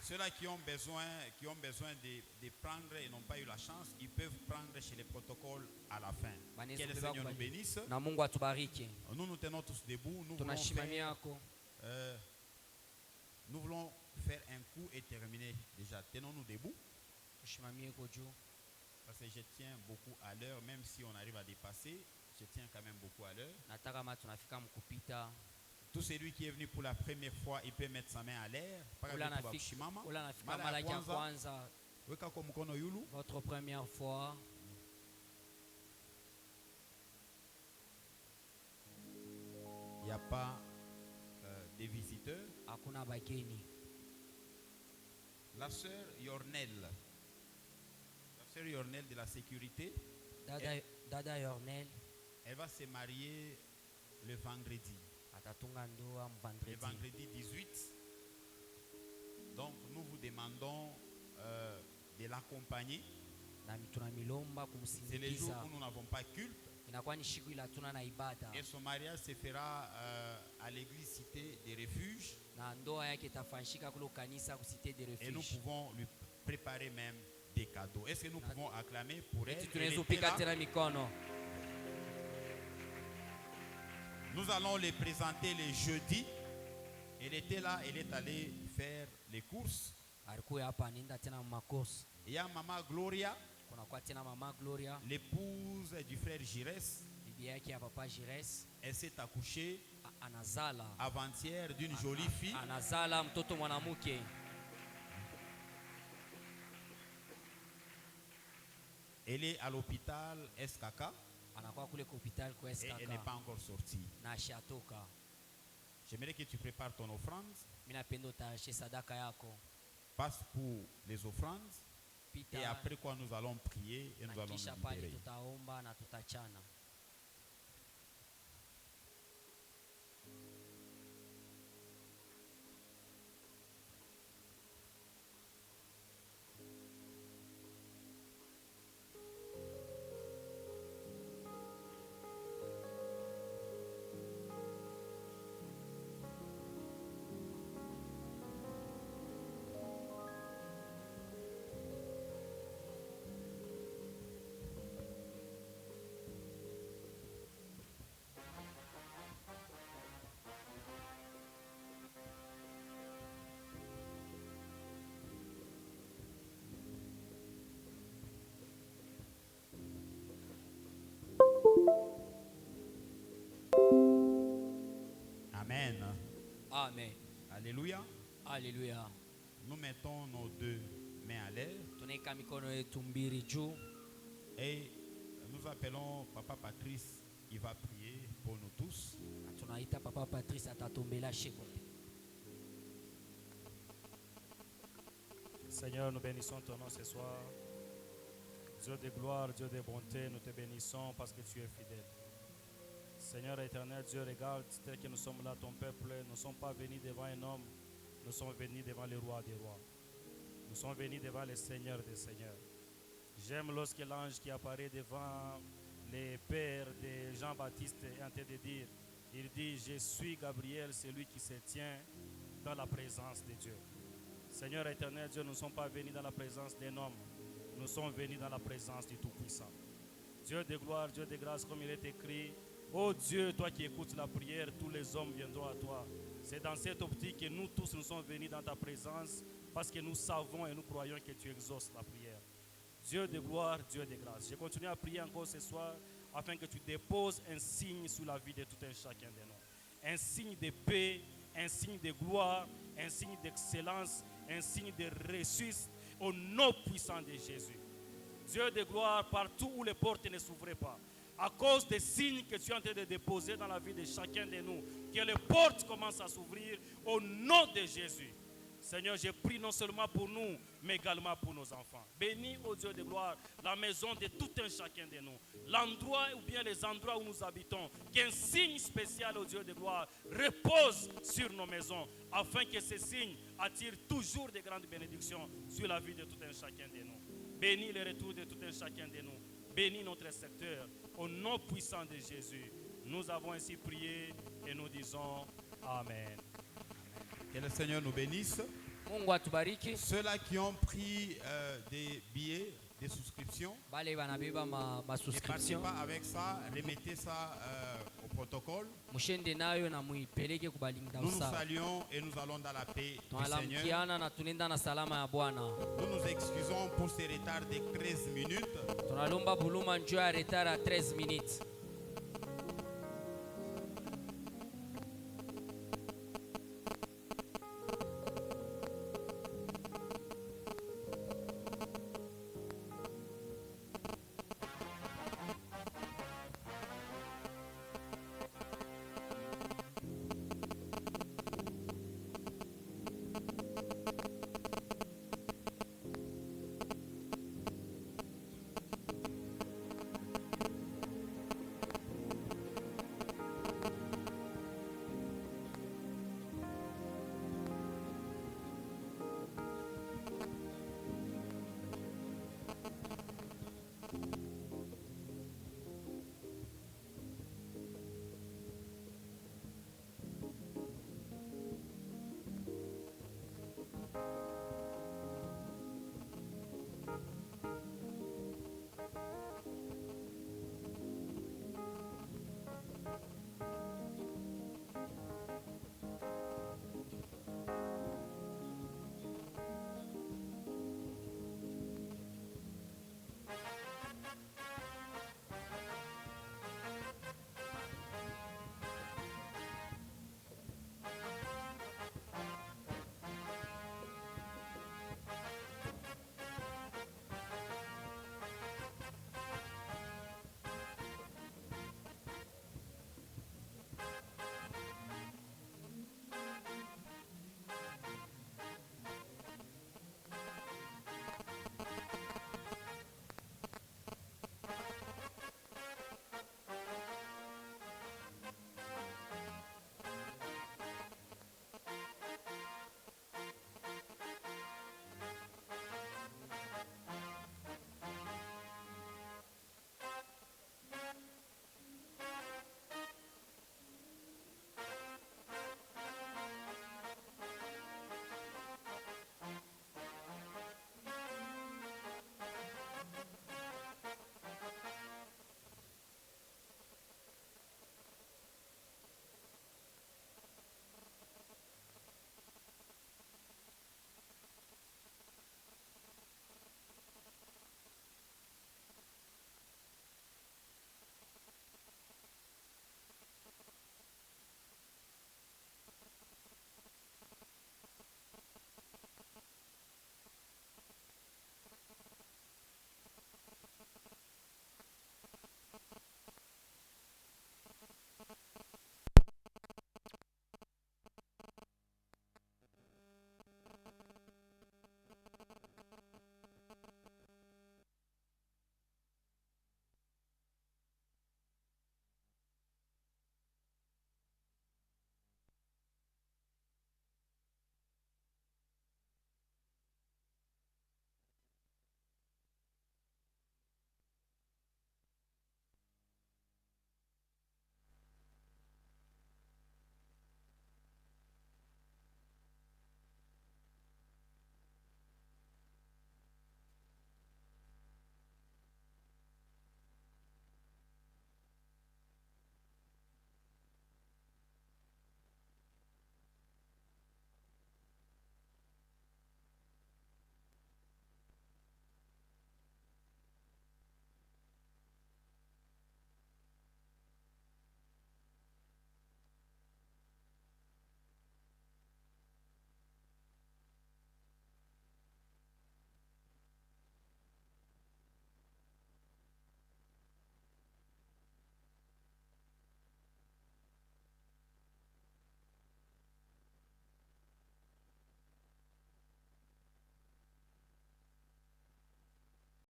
Ceux-là qui ont besoin de prendre et n'ont pas eu la chance, ils peuvent prendre chez les protocoles à la fin. Que le Seigneur nous bénisse. Nous tenons tous debout. Nous voulons faire un coup et terminer déjà. Tenons-nous debout. Parce que je tiens beaucoup à l'heure, même si on arrive à dépasser. je tiens quand même beaucoup à l'heure. nataka ma tunafika mkupita. Tout celui qui est venu pour la première fois, il peut mettre sa main à l'air. Ula nafika mara ya kwanza, Weka kwa mkono yulu. votre première fois. Il n'y a pas des visiteurs. Hakuna bageni. La sœur Yornel. La sœur Yornel de la sécurité. Dada Yornel. Elle va se marier le vendredi. Atatunga ndoa Le vendredi 18. Donc nous vous demandons de l'accompagner. C'est les jours où nous n'avons pas culte. Et son mariage se fera à l'église Cité des Refuges. Et nous pouvons lui préparer même des cadeaux. Est-ce que nous pouvons acclamer pour elle? Nous allons les présenter les jeudis. Elle était là, elle est allée faire les courses. Il y a Maman Gloria, l'épouse du frère Gires. Elle s'est accouchée avant-hier d'une jolie fille. Elle est à l'hôpital SKK. Et elle n'est pas encore sortie. J'aimerais que tu prépares ton offrande. Passe pour les offrandes. Et après quoi nous allons prier et nous allons nous libérer. Amen. Amen. Alléluia. Alléluia. Nous mettons nos deux mains à l'air. Et nous appelons Papa Patrice. Il va prier pour nous tous. Seigneur, nous bénissons ton nom ce soir. Dieu de gloire, Dieu de bonté, nous te bénissons parce que tu es fidèle. Seigneur éternel, Dieu, regarde, tel que nous sommes là, ton peuple, nous ne sommes pas venus devant un homme, nous sommes venus devant le roi des rois. Nous sommes venus devant le Seigneur des seigneurs. J'aime lorsque l'ange qui apparaît devant les pères de Jean-Baptiste est en train de dire, il dit, je suis Gabriel, celui qui se tient dans la présence de Dieu. Seigneur éternel, Dieu, nous ne sommes pas venus dans la présence d'un homme, nous sommes venus dans la présence du Tout-Puissant. Dieu de gloire, Dieu de grâce, comme il est écrit, ô Dieu, toi qui écoutes la prière, tous les hommes viendront à toi. C'est dans cette optique que nous tous nous sommes venus dans ta présence parce que nous savons et nous croyons que tu exauces la prière. Dieu de gloire, Dieu de grâce. Je continue à prier encore ce soir afin que tu déposes un signe sur la vie de tout un chacun de nous. Un signe de paix, un signe de gloire, un signe d'excellence, un signe de réussite au nom puissant de Jésus. Dieu de gloire, partout où les portes ne s'ouvraient pas, à cause des signes que tu es en train de déposer dans la vie de chacun de nous, que les portes commencent à s'ouvrir au nom de Jésus. Seigneur, je prie non seulement pour nous, mais également pour nos enfants. Bénis, ô Dieu de gloire, la maison de tout un chacun de nous. L'endroit ou bien les endroits où nous habitons. Qu'un signe spécial, ô Dieu de gloire, repose sur nos maisons, afin que ces signes attirent toujours de grandes bénédictions sur la vie de tout un chacun de nous. Bénis le retour de tout un chacun de nous. Bénis notre secteur. Au nom puissant de Jésus, nous avons ainsi prié et nous disons Amen. Que le Seigneur nous bénisse. Ceux-là qui ont pris des billets, des souscriptions, ne partez pas avec ça, remettez ça au protocole. Nous nous saluons et nous allons dans la paix du Seigneur. Nous nous excusons pour ces retards de 13 minutes.